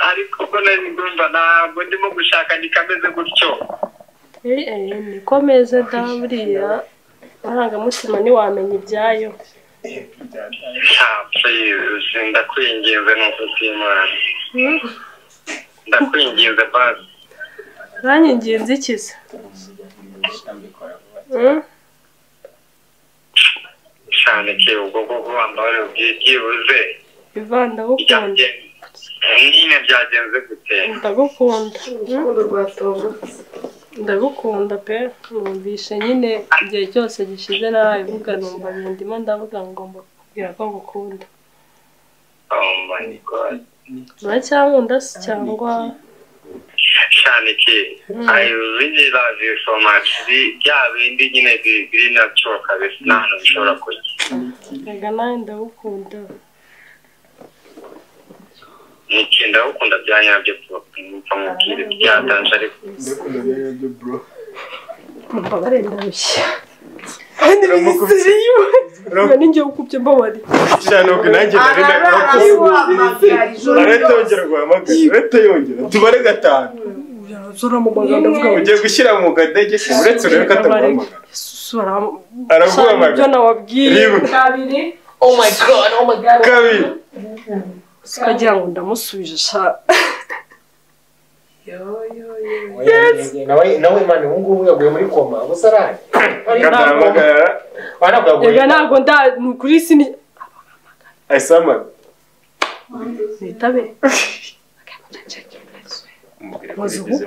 Speaker 4: Ariko ko nari ngumva ntabwo ndimo gushaka nikameze gutyo.
Speaker 1: Niko meze da buriya amarangamutima ntiwamenya ibyayo.
Speaker 4: Please, ndakwinginze nuko Imana. Ndakwinginze basi.
Speaker 1: Uranyinginze iki se?
Speaker 4: Cyane ki ubwo bwo wambaye ubyibuze.
Speaker 1: Ivanda gukunda.
Speaker 4: Nyine byagenze gute?
Speaker 1: Ndagukunda.
Speaker 2: urukundo rwatobotse.
Speaker 1: Ndagukunda pe numvishe nyine igihe cyose gishize narabivuga numva ndimo ndavuga ngo ngomba kubwira ko ngukunda.
Speaker 4: Oh my God.
Speaker 1: Uracyankunda se cyangwa?
Speaker 4: Cyane ki I really love you so much. Bya bindi nyine biri nacyo kabisa nta hantu bishobora kujya.
Speaker 1: Rega nawe ndagukunda.
Speaker 4: Nikinda ukunda byanyabyo mupamukire byatanje ariko
Speaker 3: ndakunda byanyabyo bro
Speaker 1: Mumva barendarushya. Kandi bisiriyo. Ninjye ukubye mbabari.
Speaker 3: cyane uko nanjye aretongera guhamagara aretongera tubare gatanu
Speaker 1: Zora mu baganda avuga
Speaker 3: ugiye gushyira mu gadege se uretse rero katamuhamagara araguhamagara
Speaker 1: ibyo nawabwiye. Kabiri. Oh my god.
Speaker 3: kabiri
Speaker 1: Kagira ngo ndamusubije sha.
Speaker 5: nawe mani ubu ngubu yaguye muri koma ubusarani
Speaker 3: katamuhamagara
Speaker 1: Ega ntabwo nukuri sini
Speaker 3: asamana
Speaker 1: nitabe.
Speaker 3: mubwire ko muri bize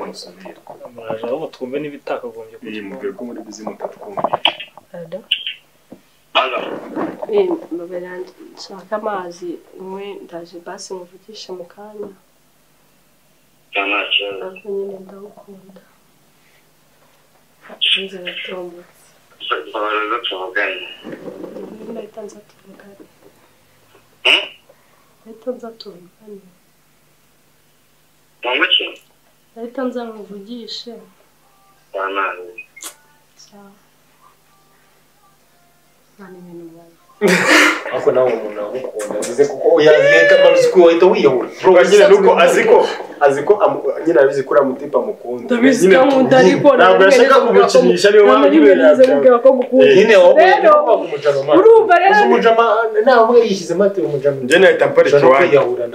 Speaker 6: muraje aho twumve n'ibitakagombye
Speaker 3: mubwire ko muri bize mutakumva
Speaker 1: Mbabera nshaka amazi mwe ndaje basi muvugishe mu kanya. Ariko nyine ndagukunda. Nzi natombotse.
Speaker 4: baraza tuvugane.
Speaker 1: Ndahita nza tuvugane. Ndahita nza tuvugane.
Speaker 4: Mwumva ki?
Speaker 1: Ndahita nza muvugishe.
Speaker 4: Banazi.
Speaker 1: Sawa. Nani ibintu byawe.
Speaker 5: ako nawe umuntu agukunda bize kuko yazeka maruzi ko wahita wiyahura
Speaker 3: nyine nuko aziko nyine abizi kuri amutipa mukunda
Speaker 1: Ndabizi ko nkunda ariko
Speaker 3: ntabwo yashaka kumukinisha niyo mpamvu
Speaker 5: nyine wowe kumujama mama
Speaker 1: urumva rero
Speaker 5: umujama nawe umwe yishyize mate umujama
Speaker 3: njye nahita mparika
Speaker 5: kwiyahura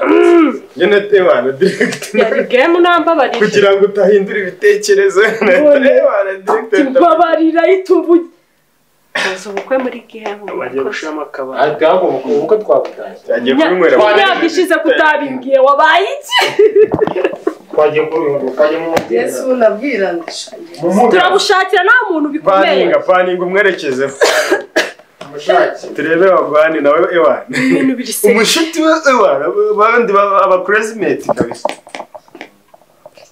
Speaker 3: njye natebana direct
Speaker 1: yari game nambabarira
Speaker 3: kugira ngo utahindura ibitekerezo natebana direct
Speaker 1: mbabarira itumvu Kazo ubukwe muri game
Speaker 6: bagiye gushiramo akaba
Speaker 5: agaho uko twabutaye
Speaker 3: yagiye kunywera
Speaker 1: yagishize kutabimbwiye wabaye iki
Speaker 5: twagiye kurungu kaje mu
Speaker 2: Yesu nabwira
Speaker 1: turabushakira nta muntu bikomeye
Speaker 3: paninga umwerekezeho turebe wagwani nawe ewana
Speaker 1: ibintu biri se
Speaker 3: umushuti we ewana bandi aba crazy kabisa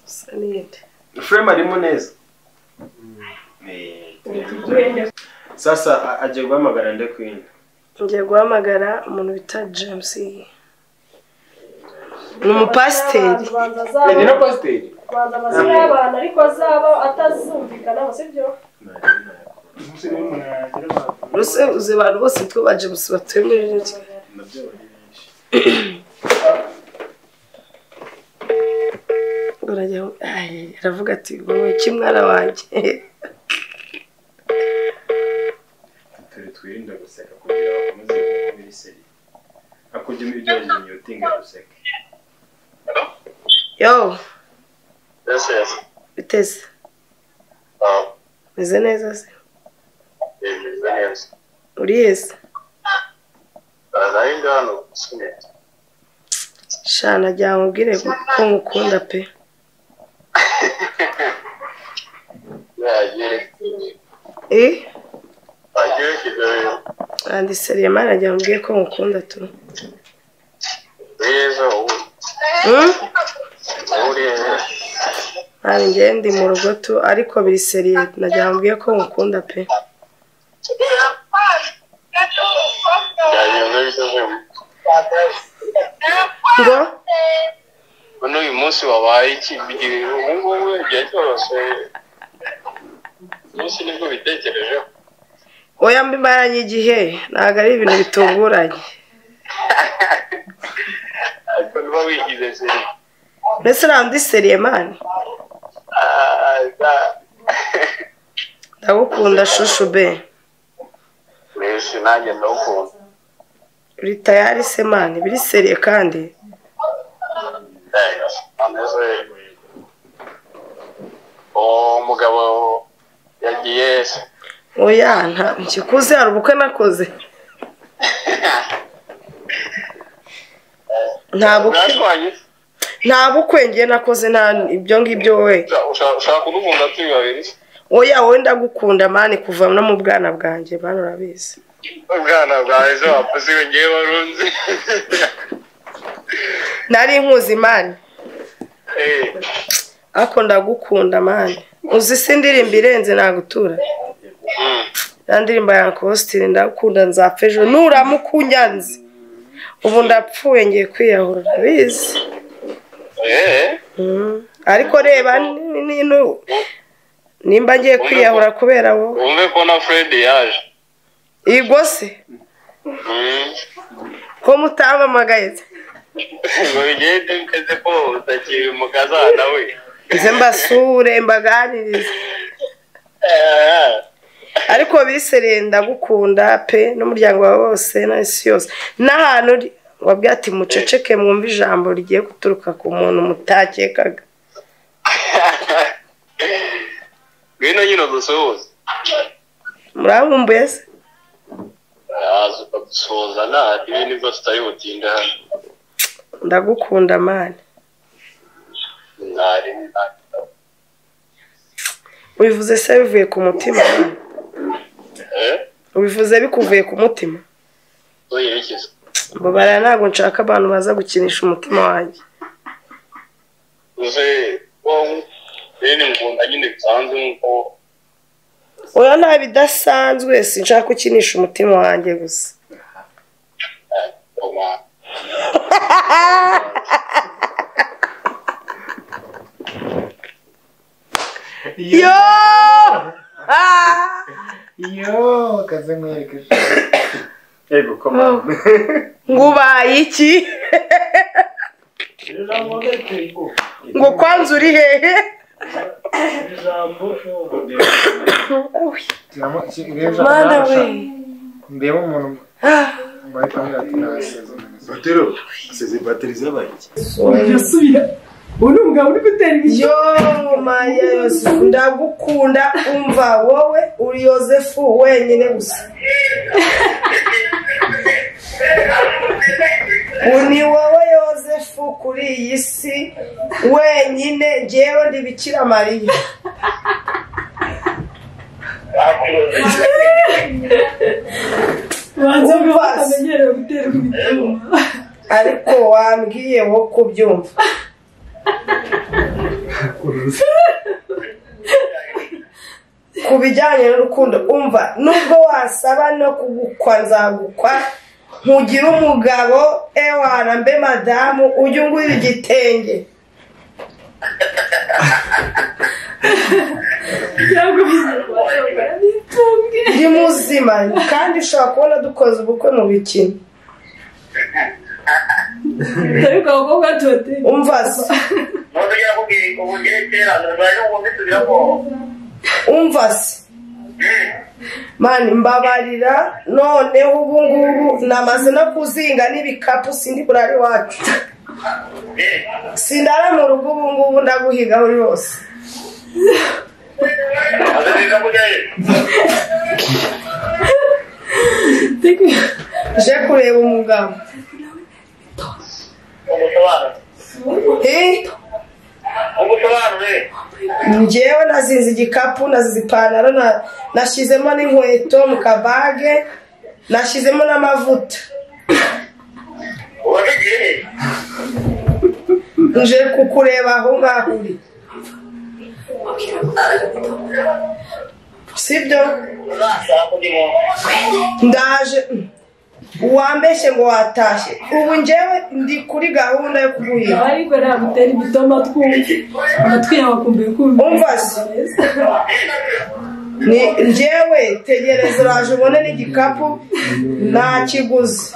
Speaker 2: sanite
Speaker 3: frame arimo neza sasa agiye guhamagara nde kwinda
Speaker 2: ngiye guhamagara umuntu bita James ni umupasiteri
Speaker 5: ni na pasiteri
Speaker 1: Rwanda amazina y'abantu ariko azaba atazumvikana sibyo
Speaker 2: ruse uze abantu bose two baje gusiba twemerere
Speaker 3: nabyo bari benshi
Speaker 2: urajya aravuga ati wowe kimwara wanje
Speaker 3: turi twirinda guseka kugira bakomeze gukora iseri akujya mu byo nyotinga guseka
Speaker 2: yo
Speaker 4: Yes.
Speaker 2: biteze meze neza se
Speaker 4: Yes.
Speaker 2: uri yese
Speaker 4: Narinda hano sinete.
Speaker 2: shana jya nkubwire ko ngukunda pe andi seriye mana jya nkubwire ko ngukunda tu Nari ngende mu rugo tu ariko biri seriye najya nkubwire ko ngukunda pe ngo
Speaker 4: Uno uyu munsi wabaye iki ubu igihe cyose munsi nibwo bitekereje
Speaker 2: oya mbimaranye igihe ntabwo ari ibintu bitunguranye
Speaker 4: ariko niba wigize seri
Speaker 2: mbese ndi seriye mani ndagukunda shushu be
Speaker 4: mbese nanjye ndagukunda
Speaker 2: uri tayari se mani biri seriye kandi
Speaker 4: umugabo yagiye
Speaker 2: oya nta nkikuze hari ubukwe nakoze nta bukwe ngiye nakoze nta ibyo ngibyo we
Speaker 4: ushaka kudukunda turi babiri
Speaker 2: oya wowe ndagukunda mani kuva no mu bwana bwanjye bana urabizi
Speaker 4: ubwana bwawe zo wapuze ngewe warunze
Speaker 2: nari nkuzi mani ako ndagukunda mani uzi se indirimbo irenze nagutura ya ndirimbo ya Kostiri ndagukunda nzapfa ejo nuramukunyanzi ubu ndapfuye ngiye kwiyahura urabizi ariko reba nimba ngiye kwiyahura kubera wo
Speaker 4: wumve ko na Fred yaje
Speaker 2: Igo se ko mutamamagaye
Speaker 4: ngo bigende mkeze ko utakiri umukazana we
Speaker 2: nze mbasure mbaganirize ariko bisereye ndagukunda pe n'umuryango wawe wose n'isi yose n'ahantu wabwiye ati muceceke mwumve ijambo rigiye guturuka ku muntu mutakekaga
Speaker 4: ngwino nyine dusohoze
Speaker 2: murankumbuye se
Speaker 4: dusohoza nta ibintu byose tutari butinde hano
Speaker 2: ndagukunda mani ubivuze se bivuye ku mutima ubivuze bikuvuye ku mutima mbabara ntabwo nshaka abantu baza gukinisha umutima wanjye oya nta bidasanzwe sinshaka gukinisha umutima wanjye gusa
Speaker 5: yo kaze mwerekeje
Speaker 3: ego koma
Speaker 2: ngubaye iki ngo kwanza uri hehe mana we
Speaker 5: ndeba umuntu bari kamera
Speaker 3: batero seze bateri zabaye
Speaker 2: yasubira ubu umugabo uri gutera ibyo Maria Yosefu ndagukunda umva wowe uri Yosefu wenyine gusa uni wowe Yosefu kuri iyi si wenyine jewe ndi Bikira Mariya wanze amenyereye gutera ibituma ariko wambwiye wo kubyumva ku bijyanye n'urukundo umva nubwo wasaba no kugukwa nzagukwa nkugira umugabo ewana mbe madamu ujye ungurira igitenge cyangwa biziba nitunge ndi muzima kandi ushobora kubona dukoze ubukwe mu bikini
Speaker 1: ariko abakobwa tuti
Speaker 2: umva se umva se mani mbabarira noneho ubu ngubu namaze no kuzinga n'ibikapu sindi burari wacu sindara mu rugo ubu ngubu ndaguhiga uri hose je kureba umugabo njyewe nazinze igikapu nazize ipantaro nashyizemo n'inkweto mu kabage nashyizemo n'amavuta nje kukureba aho ngaho uri sibyo ndaje uwambeshye ngo watashye ubu njyewe ndi kuri gahunda yo kuguhiga
Speaker 1: ariko namutera ibitoma twumve amatwi yawe akumbuye kumva
Speaker 2: umva se njyewe tegereza uraje ubone n'igikapu nta kiguzi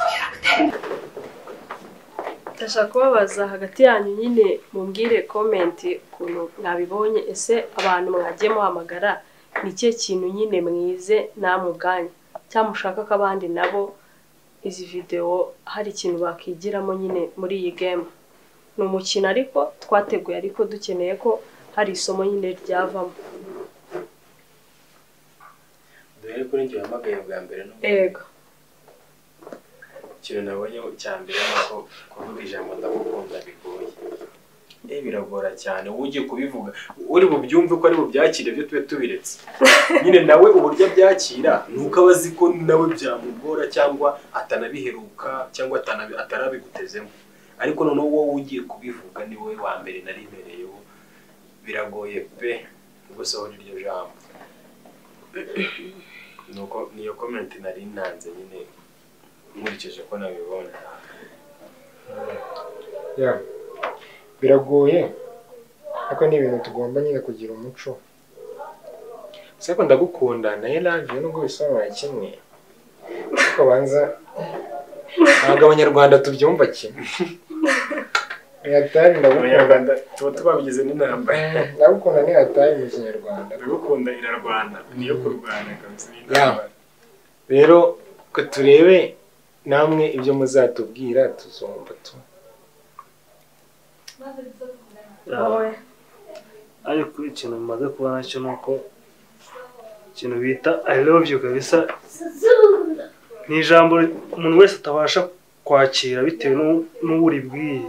Speaker 1: ndashaka kubabaza hagati yanyu nyine mumbwire komenti ukuntu mwabibonye ese abantu mwagiye muhamagara ni ikihe kintu nyine mwize namwe ubwanyu cyangwa mushaka ko abandi nabo izi video hari ikintu bakigiramo nyine muri iyi game ni umukino ariko twateguye ariko dukeneye ko hari isomo nyine ryavamo
Speaker 3: dore ko njye wamagaye bwa mbere no
Speaker 1: ego
Speaker 3: ikintu nabonye cya mbere nuko kuvuga ijambo ndagukunda bigoye biragora cyane ugiye kubivuga uri bubyumve ko ari bubyakire byo tube tubiretse nyine nawe uburyo byakira nuko abazi ko nawe byamugora cyangwa atanabiheruka cyangwa atarabigutezemo ariko noneho wowe ugiye kubivuga ni wowe wa mbere nari imereyeho biragoye pe gusohora iryo jambo nuko niyo comment nari nanze nyine nkurikije ko nabibona
Speaker 5: biragoye ariko ni ibintu tugomba nyine kugira umuco sako ndagukunda nayo live nubwo bisobanura kimwe ariko banza ntabwo abanyarwanda tubyumva kimwe yatari ndagukunda
Speaker 3: tuba twabigize n'inamba
Speaker 5: ndagukunda ni yatari mu kinyarwanda
Speaker 3: ndagukunda irarwanda niyo kurwana kabisa
Speaker 5: rero ko turebe namwe ibyo muzatubwira tuzumva tu
Speaker 6: ariko ikintu maze kubona cyo nuko ikintu bita I love you kabisa ni ijambo umuntu wese atabasha kwakira bitewe n'uri bwiye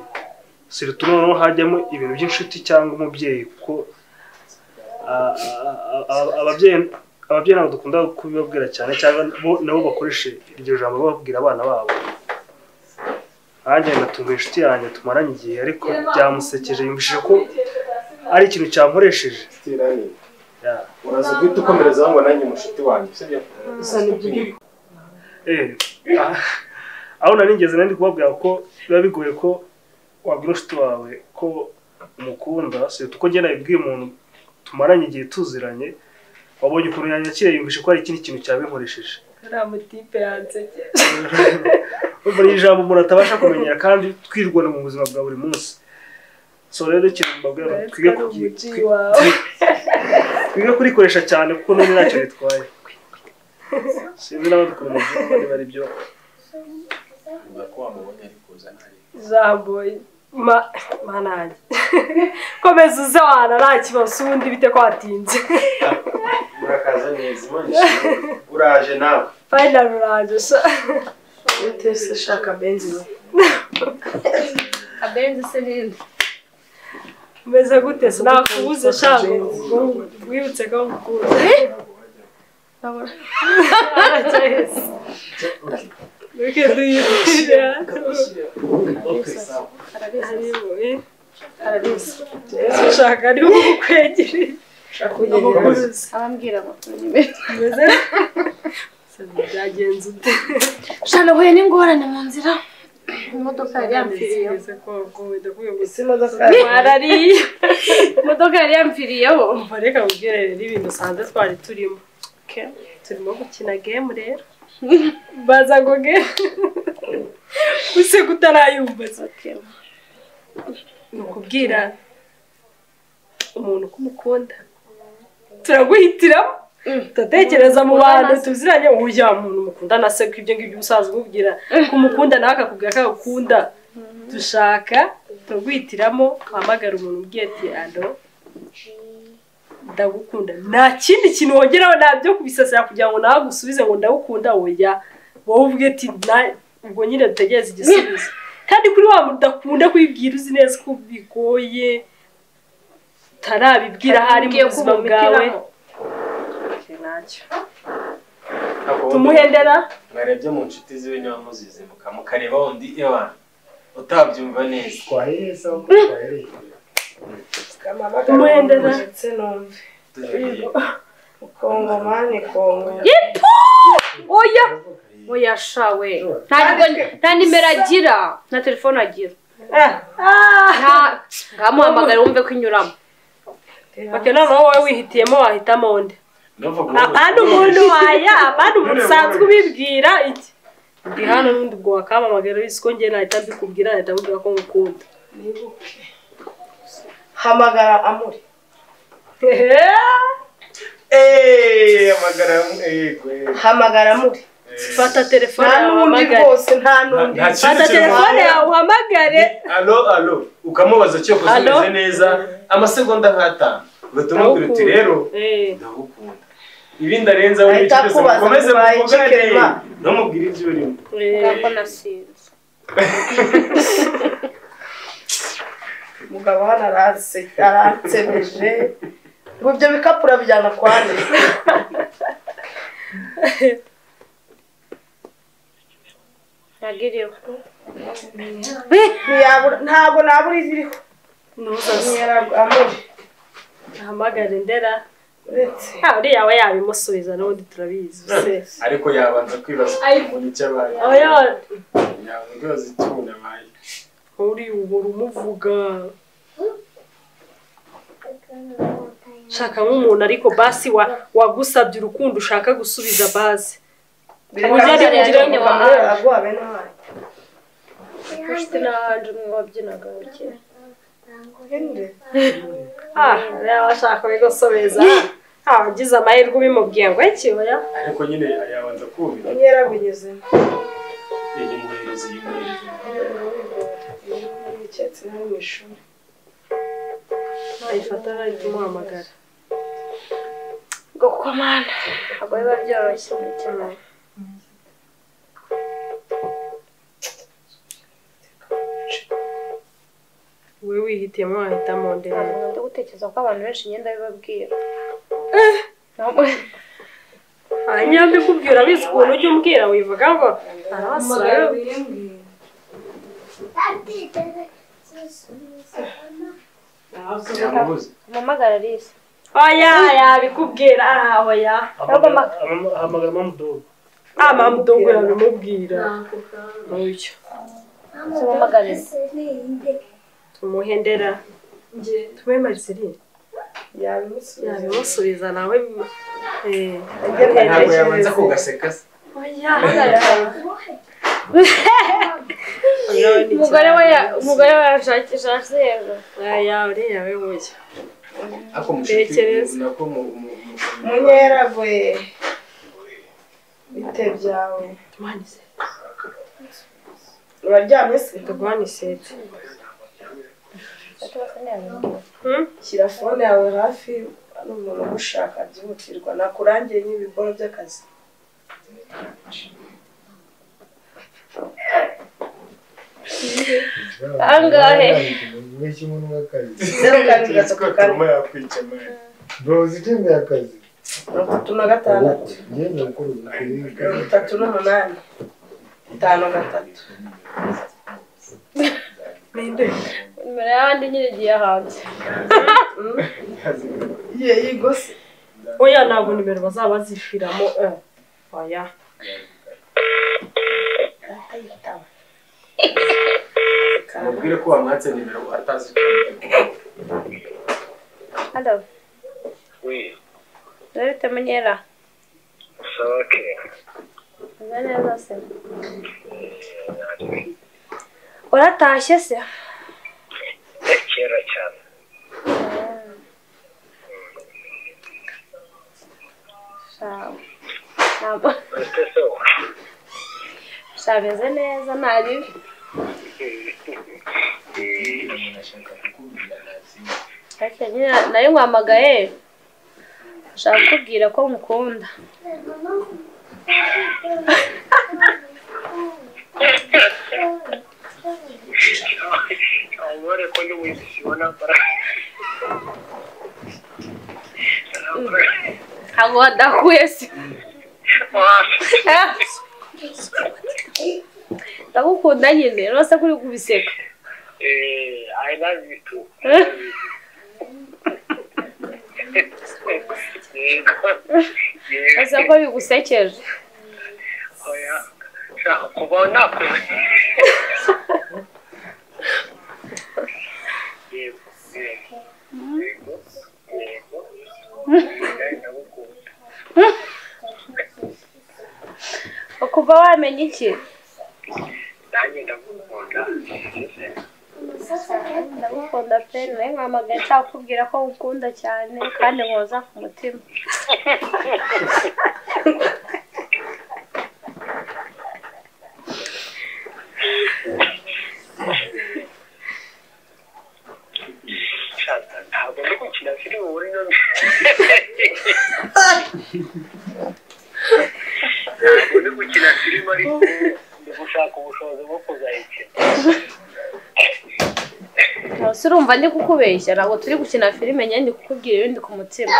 Speaker 6: surtout noneho hajyamo ibintu by'inshuti cyangwa umubyeyi kuko ababyeyi nabo dukunda kubibabwira cyane cyangwa nabo bakoresha iryo jambo babwira abana babo hajya natunga inshuti yanjye tumaranye igihe ariko byamusekeje yumvishije ko ari ikintu cyankoresheje
Speaker 3: uraza guhita ukomerezaho ngo nanjye umushuti wanjye sibyo
Speaker 6: aho nari ngeze nandi kubabwira ko biba bigoye ko wabwira inshuti wawe ko umukunda surtout ko njye nabibwiye umuntu tumaranye igihe tuziranye wabonye ukuntu yanyakira yumvise ko hari ikindi kintu cyabinkoresheje
Speaker 1: ari amutipe yanseke
Speaker 6: ubwo ni ijambo umuntu atabasha kumenyera kandi twirwana mu buzima bwa buri munsi so rero ikintu mbabwira twige kurikoresha cyane kuko none ntacyo bitwaye sinzi n'abadukora mu byumba niba ari byo
Speaker 3: ko wamubonye ari kuza ntari
Speaker 1: zamboye manage komeza uze wana nta kibazo ubundi bite ko watinze
Speaker 3: urakaza neza imana uraje nawe
Speaker 1: final uraje sha
Speaker 2: utese shaka benzi we
Speaker 7: abenzi se ninde
Speaker 1: umeze gute se nakubuze shango wibutse ko ngukuze Look at these. Shaka ari ukwegere.
Speaker 7: abambwira amakuru nyine
Speaker 1: Meze. Byagenze ute?
Speaker 7: shana huye n'ingorane mu nzira imodoka yari yampfiriyeho imodoka yari yampfiriyeho
Speaker 1: Umva reka mubwire rero ibintu usanze twari turimo. turimo gukina game rero baza ngo game use gutarayumva nukubwira umuntu kumukunda turaguhitiramo tutatekereza mu bantu tuziranye uya muntu mukundana se kwibyo ngibyo ubusaza ububwira kumukunda nawe akakubwira ko agukunda dushaka turaguhitiramo hamagara umuntu ugiye ati alo ndagukunda nta kindi kintu wongeraho nabyo kubisasira kugira ngo nawe gusubize ngo ndagukunda oya wowe uvuge ati ubwo nyine dutegereze igisubizo kandi kuri wa muntu udakunda kwibwira uzi neza ko bigoye tarabibwira hari mu buzima bwawe nacyo tumuhendera
Speaker 3: mwarebye mu nshuti ziwe niba muzizimuka mukareba wundi ewa utabyumva neza
Speaker 5: twaheza uko twahereye
Speaker 1: tumuhendera
Speaker 2: kongo mani kongo
Speaker 7: oya shawe nta nimero agira nta telefone agira ngamuhamagara wumve ko inyuramo
Speaker 1: noneho wowe wihitiyemo wahitamo undi abandi umuntu abandi umuntu usanzwe ubibwira iki ndi hano n'undi ubwo wakamamagara wese ko njye nahita mbikubwira nahita mbwira ko ngukunda
Speaker 2: hamagara amuri hamagara amuri
Speaker 1: fata telefone yawe uhamagare fata telefone yawe uhamagare
Speaker 3: alo ukamubaza cyo kusubize neza amasegonda nk'atanu ugatumubwira uti rero ndagukunda ibindi arenza muri iki cyose mukomeze muvugane ntumubwire ibyo urimo
Speaker 7: ntabwo nasinze
Speaker 2: umugabo hano aransemeje ngo ibyo bikapu urabijyana kwa nde
Speaker 7: ntagiriwe
Speaker 2: ntabwo nabura iziriho amuri
Speaker 1: ahamagare ndera uriya we yabimusubiza n'ubundi turabizi
Speaker 3: ariko yabanza kwibaza umuntu icyo abaye yabanza icyo umuntu abaye
Speaker 1: uri ubura umuvuga shaka nk'umuntu ariko basi wagusabye urukundo ushaka gusubiza basi ujyane kugira ngo
Speaker 2: aguhabe nawe
Speaker 7: ufite n'ahandi umwe wabyinaga ukira
Speaker 1: washaka bigosobeza wagize amahirwe ubimubwiye ngo iki oya
Speaker 3: ariko nyine yabanza kumva
Speaker 2: nyerabinyuze
Speaker 3: iyi muhereza iyi
Speaker 2: icyatsi nari mu ishuri
Speaker 1: ayifata ari kumuhamagara
Speaker 7: ngo komana ntabwo biba byoroshye cyane
Speaker 1: wowe wihitiyemo wahitamo ndende
Speaker 7: ndi gutekereza ko abantu benshi ngenda bibabwira
Speaker 1: hanyuma mbikubwira bizi ukuntu ujya umbwira wivuga ngo arabasura
Speaker 7: umamagara Lisa
Speaker 1: oya yabikubwira oya
Speaker 6: ahamagara mamudogo
Speaker 1: mamudogo yabimubwira n'ucyo
Speaker 7: umamagara
Speaker 1: tumuhendera tumemarize iri yabimusubiza nawe
Speaker 3: ntabwo yabanza kugaseka se
Speaker 7: umugore we yashakisha hejuru
Speaker 1: uriya we buya
Speaker 3: ako mushiki nako
Speaker 2: munyeragwe bite byawe uraryamye se
Speaker 1: tuguhane sete
Speaker 2: shyira fone yawe hafi n'umuntu ugushaka byihutirwa nakurangiye n'ibikoro by'akazi
Speaker 7: angahe
Speaker 5: mwiki umuntu w'akazi
Speaker 2: 0
Speaker 5: bro zitembe akazi
Speaker 2: 36
Speaker 5: ngene ukuru
Speaker 2: 38 5
Speaker 1: ninde
Speaker 7: imbere y'abandi nyine igiye hanze
Speaker 2: yigose
Speaker 1: oya ntabwo nimero bazaba bazishiramo oya
Speaker 3: mubwire ko wamwatse nimero atazi
Speaker 7: halo oui urabite munyera
Speaker 4: Okay.
Speaker 7: neza se uratashye se
Speaker 4: Kera cyane.
Speaker 7: ntabwo shameze neza ntari nayo nkwamagaye nshaka kukubwira ko mukunda
Speaker 4: Ahora cuando me hicieron para
Speaker 7: ntabwo wadahuye se ndagukunda nyine rwose kuri kubiseka
Speaker 4: I love you too.
Speaker 7: ese ko bigusekeje
Speaker 4: Oya, shaka kubona ko.
Speaker 7: kuva wamenya iki
Speaker 4: Nanjye ndagukunda.
Speaker 7: ndagukunda pe nawe nkwamagaye nshaka kukubwira ko ngukunda cyane kandi nkoza ku mutima
Speaker 4: Ntabwo ndi gukina filime muri none. Ntabwo ndi gukina filime ariko ndi gushaka ubushobozi bwo kuzayikina.
Speaker 7: ntose urumva ndi kukubeshya ntabwo turi gukina filime njye ndi kukubwira ibindi ku mutima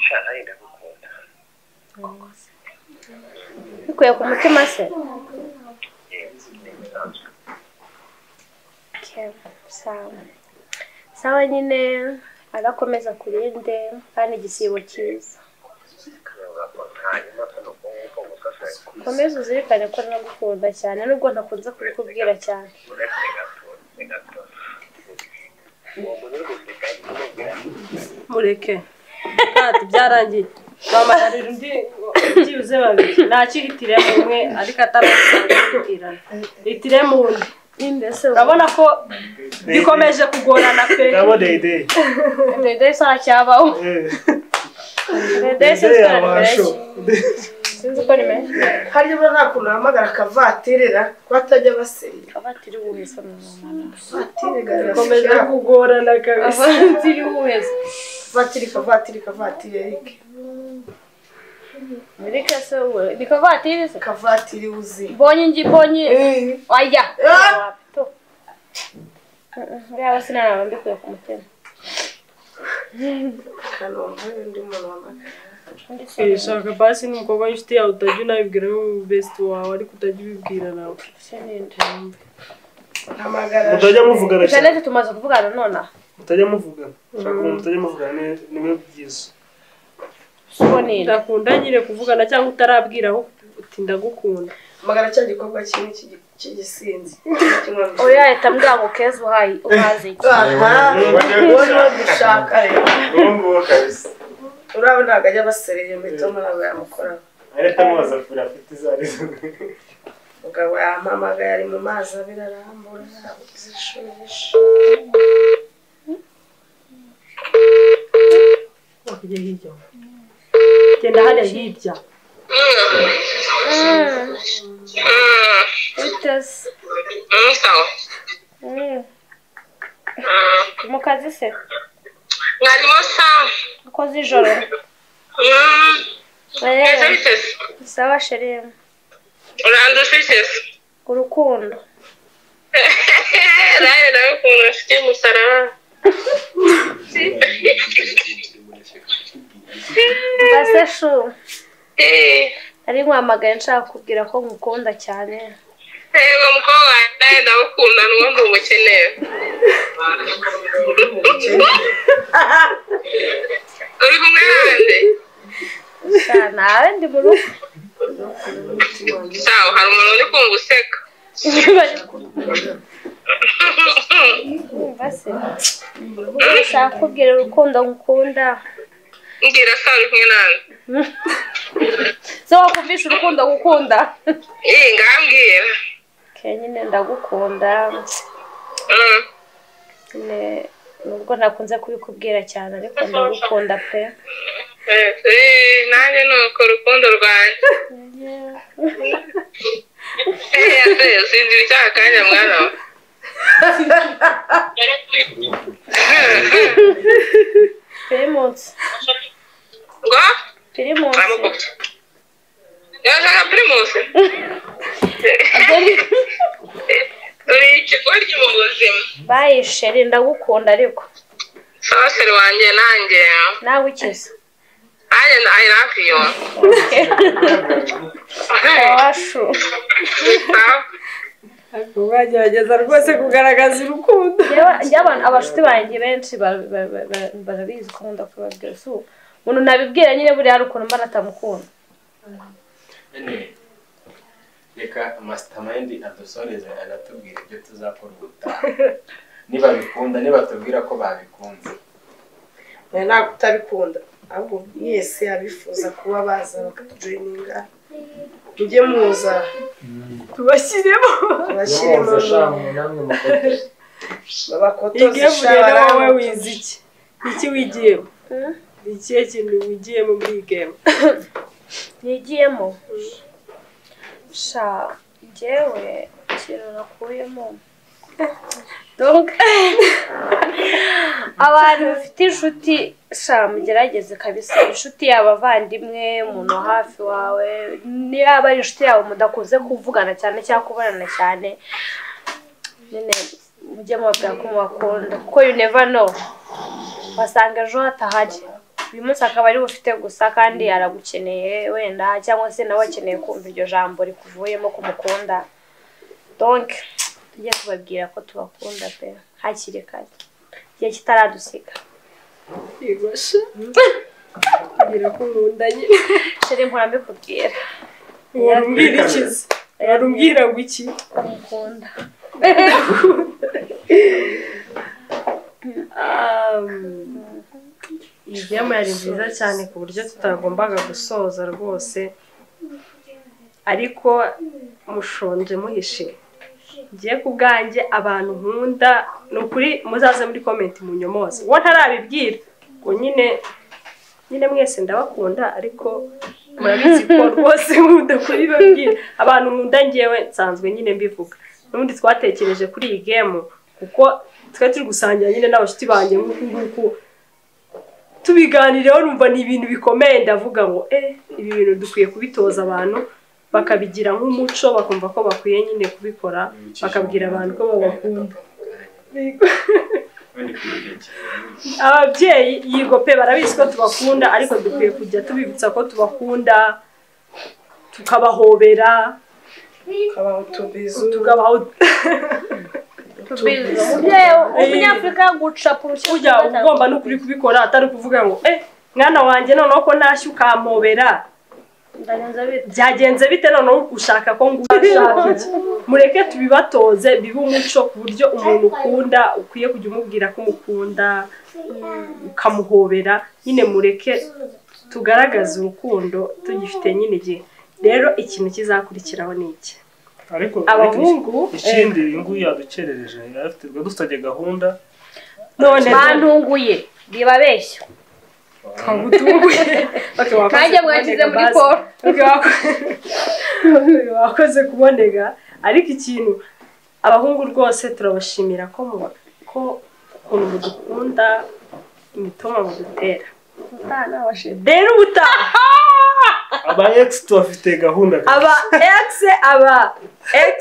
Speaker 4: Shaka ndagukunda.
Speaker 7: bikuye ku mutima se sawa nyine arakomeza kurinde kandi igisibo cyiza komeza uzirikane ko nagukunda cyane nubwo ntakunze kubikubwira cyane
Speaker 1: mureke kandi byarangiye bamararira undi byibuze babiri ntakihitiremo umwe ariko atarahitirana hitiremo undi urabona ko bikomeje kugorana pe
Speaker 6: Ndabo dede.
Speaker 7: dede saa cyabaho dede sinzi ko nimero
Speaker 2: harya buriya nta kuntu uhamagara akavatiri ko batajya basenya
Speaker 7: abatiri buheza mu mama
Speaker 2: vatiri
Speaker 1: bikomeje kugorana kabisa
Speaker 7: abatiri buheza
Speaker 2: kavatiri erike
Speaker 7: muri kase we ni kavatiri se
Speaker 2: kavatiri uzi
Speaker 7: bonye aya Uriya sinara mbikuye ku mutima
Speaker 2: kanombe undi muntu wamagara
Speaker 1: shaka basi n'umukobwa w'inshuti yawe utajya unabibwira best wawe ariko utajya ubibwira nawe
Speaker 6: Mutajya muvugana cyane.
Speaker 7: Jeannette tumaze kuvugana nona
Speaker 6: Mutajya muvugana. Shaka mutajya muvugana niwe byiza.
Speaker 7: Subonera
Speaker 1: ndakunda nyine kuvugana cyangwa utarabwiraho uti ndagukunda
Speaker 2: magara cya gikorwa kimwe cy'igisinzi
Speaker 7: oya ahita mbwira ngo keza uhaze iki
Speaker 2: wowe dushaka rero
Speaker 3: Urumva kabisa.
Speaker 2: urabona ntabwo ajya basereye mbitomo ntabwo yamukoraho
Speaker 3: Areta mubaza fura afite izarizo.
Speaker 2: mugabo yampamagaye ari mu mazi abira arambura zishuhisha
Speaker 1: wakujya hirya genda hariya hirya
Speaker 7: utese
Speaker 4: Sawa.
Speaker 7: mu kazi se
Speaker 4: Ngarimo sawa.
Speaker 7: ukoze ijoro
Speaker 4: Ese bitese.
Speaker 7: sawa shere
Speaker 4: Urandusise.
Speaker 7: urukundo
Speaker 4: Nawe ndagukunda ufite umusaraba.
Speaker 7: base shu ari nkwamagaye nshaka kubwira ko ngukunda cyane
Speaker 4: Yego mukobwa nawe ndagukunda n'ubundi umukeneye. Uri kumwe nande?
Speaker 7: nawe ndi mu rugo
Speaker 4: Sawa, hari umuntu uri kumva useka.
Speaker 7: base Ndashaka kubwira urukundo ngukunda.
Speaker 8: Mbwira se uri kumwe nawe.
Speaker 7: So wakumvisha urukundo ngukunda.
Speaker 8: Ngambwira.
Speaker 7: Nyine ndagukunda. Nubwo nakunze kubikubwira cyane ariko ndagukunda pe.
Speaker 8: Nanjye nuko urukundo rwanjye. Sinzi icyaha kanya mwana we.
Speaker 7: Primus.
Speaker 8: Ngo?
Speaker 7: Primus.
Speaker 8: Yashaka Primus? Uri ikigoryi mu buzima.
Speaker 7: Bye sheri ndagukunda ariko.
Speaker 8: Sawa sheri wanjye nanjye.
Speaker 7: Nawe ikiza.
Speaker 8: I love you.
Speaker 7: Washu.
Speaker 1: Bagerageza rwose kugaragaza urukundo.
Speaker 7: Y'abantu abashuti banjye benshi barabizi ko nkunda kubabwira so umuntu nabibwira nyine buri hari ukuntu mbana atamukunda.
Speaker 9: Reka mastermind adusoreze anatubwira ibyo tuzakora ubutaha. Niba bikunda niba tubwira ko babikunze.
Speaker 2: Ntabwo utabikunda ahubwo yese abifuza kuba baza bakatujoininga. Mujye muza
Speaker 1: Tubashyiremo
Speaker 5: namwe mukote.
Speaker 2: babakotoze
Speaker 1: shawara wowe wiziki. Iki wigiyemo? Iki kintu wigiyemo muri game?
Speaker 7: Nigiyemo. Sha jewe kintu nakuyemo. Donc abantu bafite inshuti sha mugerageze kabisa inshuti y'abavandimwe umuntu hafi wawe niba ari inshuti yawe mudakuze kuvugana cyane cyangwa kubonana cyane nyine mujye mubabwira ko mubakunda kuko you never know wasanga ejo hatahari uyu munsi akaba ari bufite gusa kandi aragukeneye wenda cyangwa se nawe akeneye kumva iryo jambo rikuvuyemo kumukunda donc tujye kubabwira ko tubakunda pe hakiri kare igihe kitaradusiga.
Speaker 1: Igosha kugira ko nkunda nyine
Speaker 7: sheri mpora mbikubwira
Speaker 1: yarumbwira ikiza yarumbwira ngo iki
Speaker 7: mukunda.
Speaker 1: Iyi game yari nziza cyane ku buryo tutagombaga gusoza rwose ariko mushonje muhishe. Ngiye kubwanjye abantu nkunda nukuri muzaze muri comment munyomoze wo ntarabibwira ngo nyine mwese ndabakunda ariko murabizi ko rwose nkunda kubibabwira abantu nkunda ngewe nsanzwe nyine mbivuga n'ubundi twatekereje kuri iyi game kuko twe turi gusangira nyine n'abashuti banjye nk'uku tubiganireho numva ni ibintu bikomeye ndavuga ngo ibi bintu dukwiye kubitoza abantu bakabigira nk'umuco bakumva ko bakwiye nyine kubikora bakabwira abantu ko babakunda. Ababyeyi yigo pe barabizi ko tubakunda ariko dukwiye kujya tubibutsa ko tubakunda tukabahobera
Speaker 2: kabaho tubizu
Speaker 1: tukabaho
Speaker 7: umunyafurika gucapa
Speaker 1: ujya ugomba no kuri kubikora atari kuvuga ngo mwana wanjye noneho ko ntashye ukampobera byagenze bite noneho ushaka ko ngubashaka mureke tubibatoze bibe umuco ku buryo umuntu ukunda ukwiye kujya umubwira ko umukunda ukamuhobera nyine mureke tugaragaze urukundo tugifite nyine igihe rero ikintu kizakurikiraho ni iki
Speaker 6: ariko
Speaker 1: abahungu
Speaker 6: ikindi nguyu yadukerereje afite dufite gahunda
Speaker 1: none
Speaker 7: bantunguye bibabeshya
Speaker 1: kajya mwagize muri koro wakoze kuboneka ariko ikintu abahungu rwose turabashimira ko ukuntu mudukunda imitoma mudutera rero ubutaha
Speaker 6: aba ex tubafite gahunda
Speaker 1: aba ex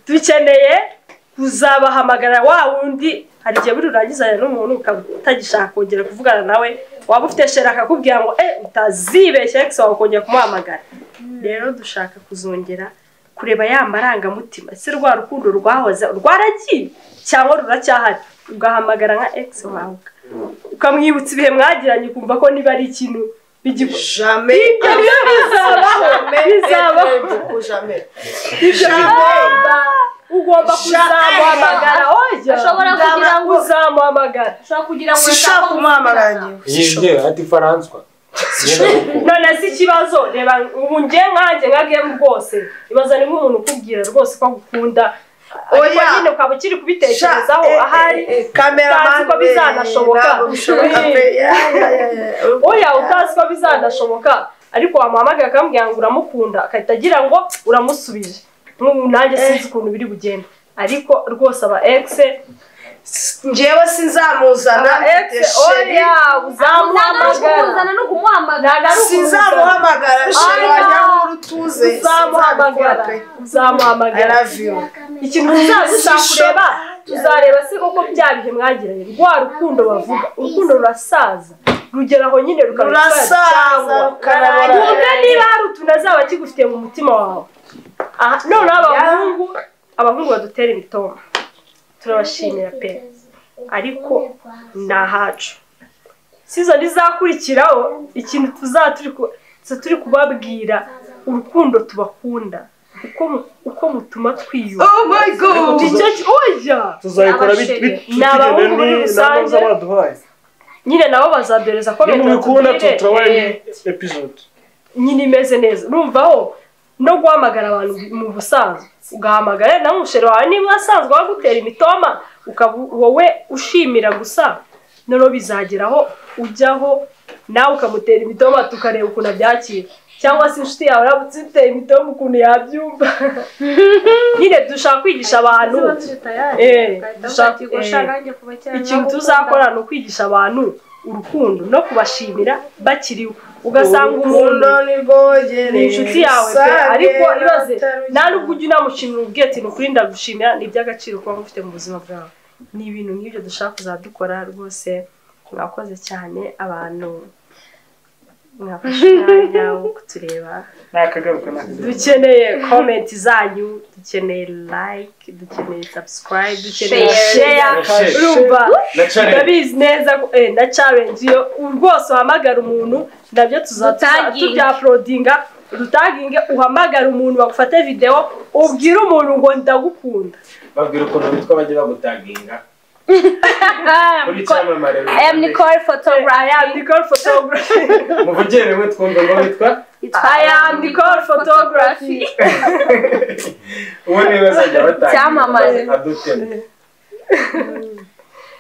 Speaker 1: dukeneye kuzabahamagara wa wundi hari igihe buri urangizanya n'umuntu ukaba utagishaka kongera kuvugana nawe waba ufite sheri akakubwira ngo utazibeshya ex wawe ukongera kumuhamagara rero dushaka kuzongera kureba ya marangamutima ese rwa rukundo rwahoze rwaragiye cyangwa ruracyahari ugahamagara nka ex wawe ukamwibutsa ibihe mwagiranye ukumva ko niba ari ikintu
Speaker 2: jamais
Speaker 1: bizabaho ugomba kuzamuhamagara oya
Speaker 7: ashobora kugira ngo
Speaker 1: uzamuhamagara
Speaker 7: ashobora kugira ngo
Speaker 2: sishaka kumuhamagara
Speaker 5: yinjye ati Faranswa
Speaker 1: none si ikibazo reba ubu ngiye nkanjye nka game rwose ibaza ni nk'umuntu ukubwira rwose ko agukunda oya nyine ukaba ukiri kubitekerezaho ahari
Speaker 2: cameraman
Speaker 1: ko bizanashoboka oya utazi ko bizanashoboka ariko wamuhamagara akambwira ngo uramukunda akahita agira ngo uramusubije nanjye sinzi ukuntu biri bugende ariko rwose aba ex
Speaker 2: njyewe sinzamuzana
Speaker 1: oya uzamuhamagara
Speaker 7: no kumuhamagara
Speaker 2: sinzamuhamagara sheri wajya nk'urutuze
Speaker 1: uzamuhamagara ikintu tuzagushaka kureba tuzareba se koko bya bihe mwagiranye rwa rukundo bavuga urukundo rurasaza rugeraho nyine
Speaker 2: rurasaza
Speaker 1: rukarabura niba hari utuntu azaba kigufitiye mu mutima wawe noneho abahungu badutera imitoma turabashimira pe ariko nahacu sizo nizakurikiraho ikintu turi kubabwira urukundo tubakunda uko mutuma twiyumva
Speaker 2: oh my god
Speaker 1: oya
Speaker 3: tuzayikora bitugende n'abaduhaye
Speaker 1: nyine nabo bazadoreza ko
Speaker 3: mubikunda turabaye episode
Speaker 1: nyine imeze neza numvaho no guhamagara abantu mu busanzwe ugahamagara na mushero wawe niba asanzwe wagutera imitoma wowe ushimira gusa noneho bizageraho ujyaho nawe ukamutera imitoma tukareba ukuntu abyakira cyangwa se inshuti yawe uramutse uteye imitoma ukuntu yabyumva nyine dushaka kwigisha abantu ikintu tuzakora ni ukwigisha abantu urukundo no kubashimira bakiriho ugasanga umuntu ni inshuti yawe pe ariko ibaze nta nubwo ujya unamushimira ubwiye ati ni ukuri ndagushimira ni iby'agaciro kuba mufite mu buzima bwawe ni ibintu nk'ibyo dushaka kuzadukora rwose mwakoze cyane abantu mwafashe umwanya wo kutureba dukeneye comment zanyu dukeneye like dukeneye subscribe dukeneye share urumva ndabizi neza na challenge yo rwose uhamagara umuntu nabyo tuzatujya uploadinga dutaginge uhamagara umuntu bagufate video ubwira umuntu ngo ndagukunda
Speaker 9: babwira ukuntu bitwa bajye bagutaginga
Speaker 7: I am Nicole photography.
Speaker 9: Muvugire rimwe twumve ngo bitwa
Speaker 1: I am Nicole photography.
Speaker 9: Uwo niwe bazajya batanga.
Speaker 7: Cyamamaze.
Speaker 9: Adutene.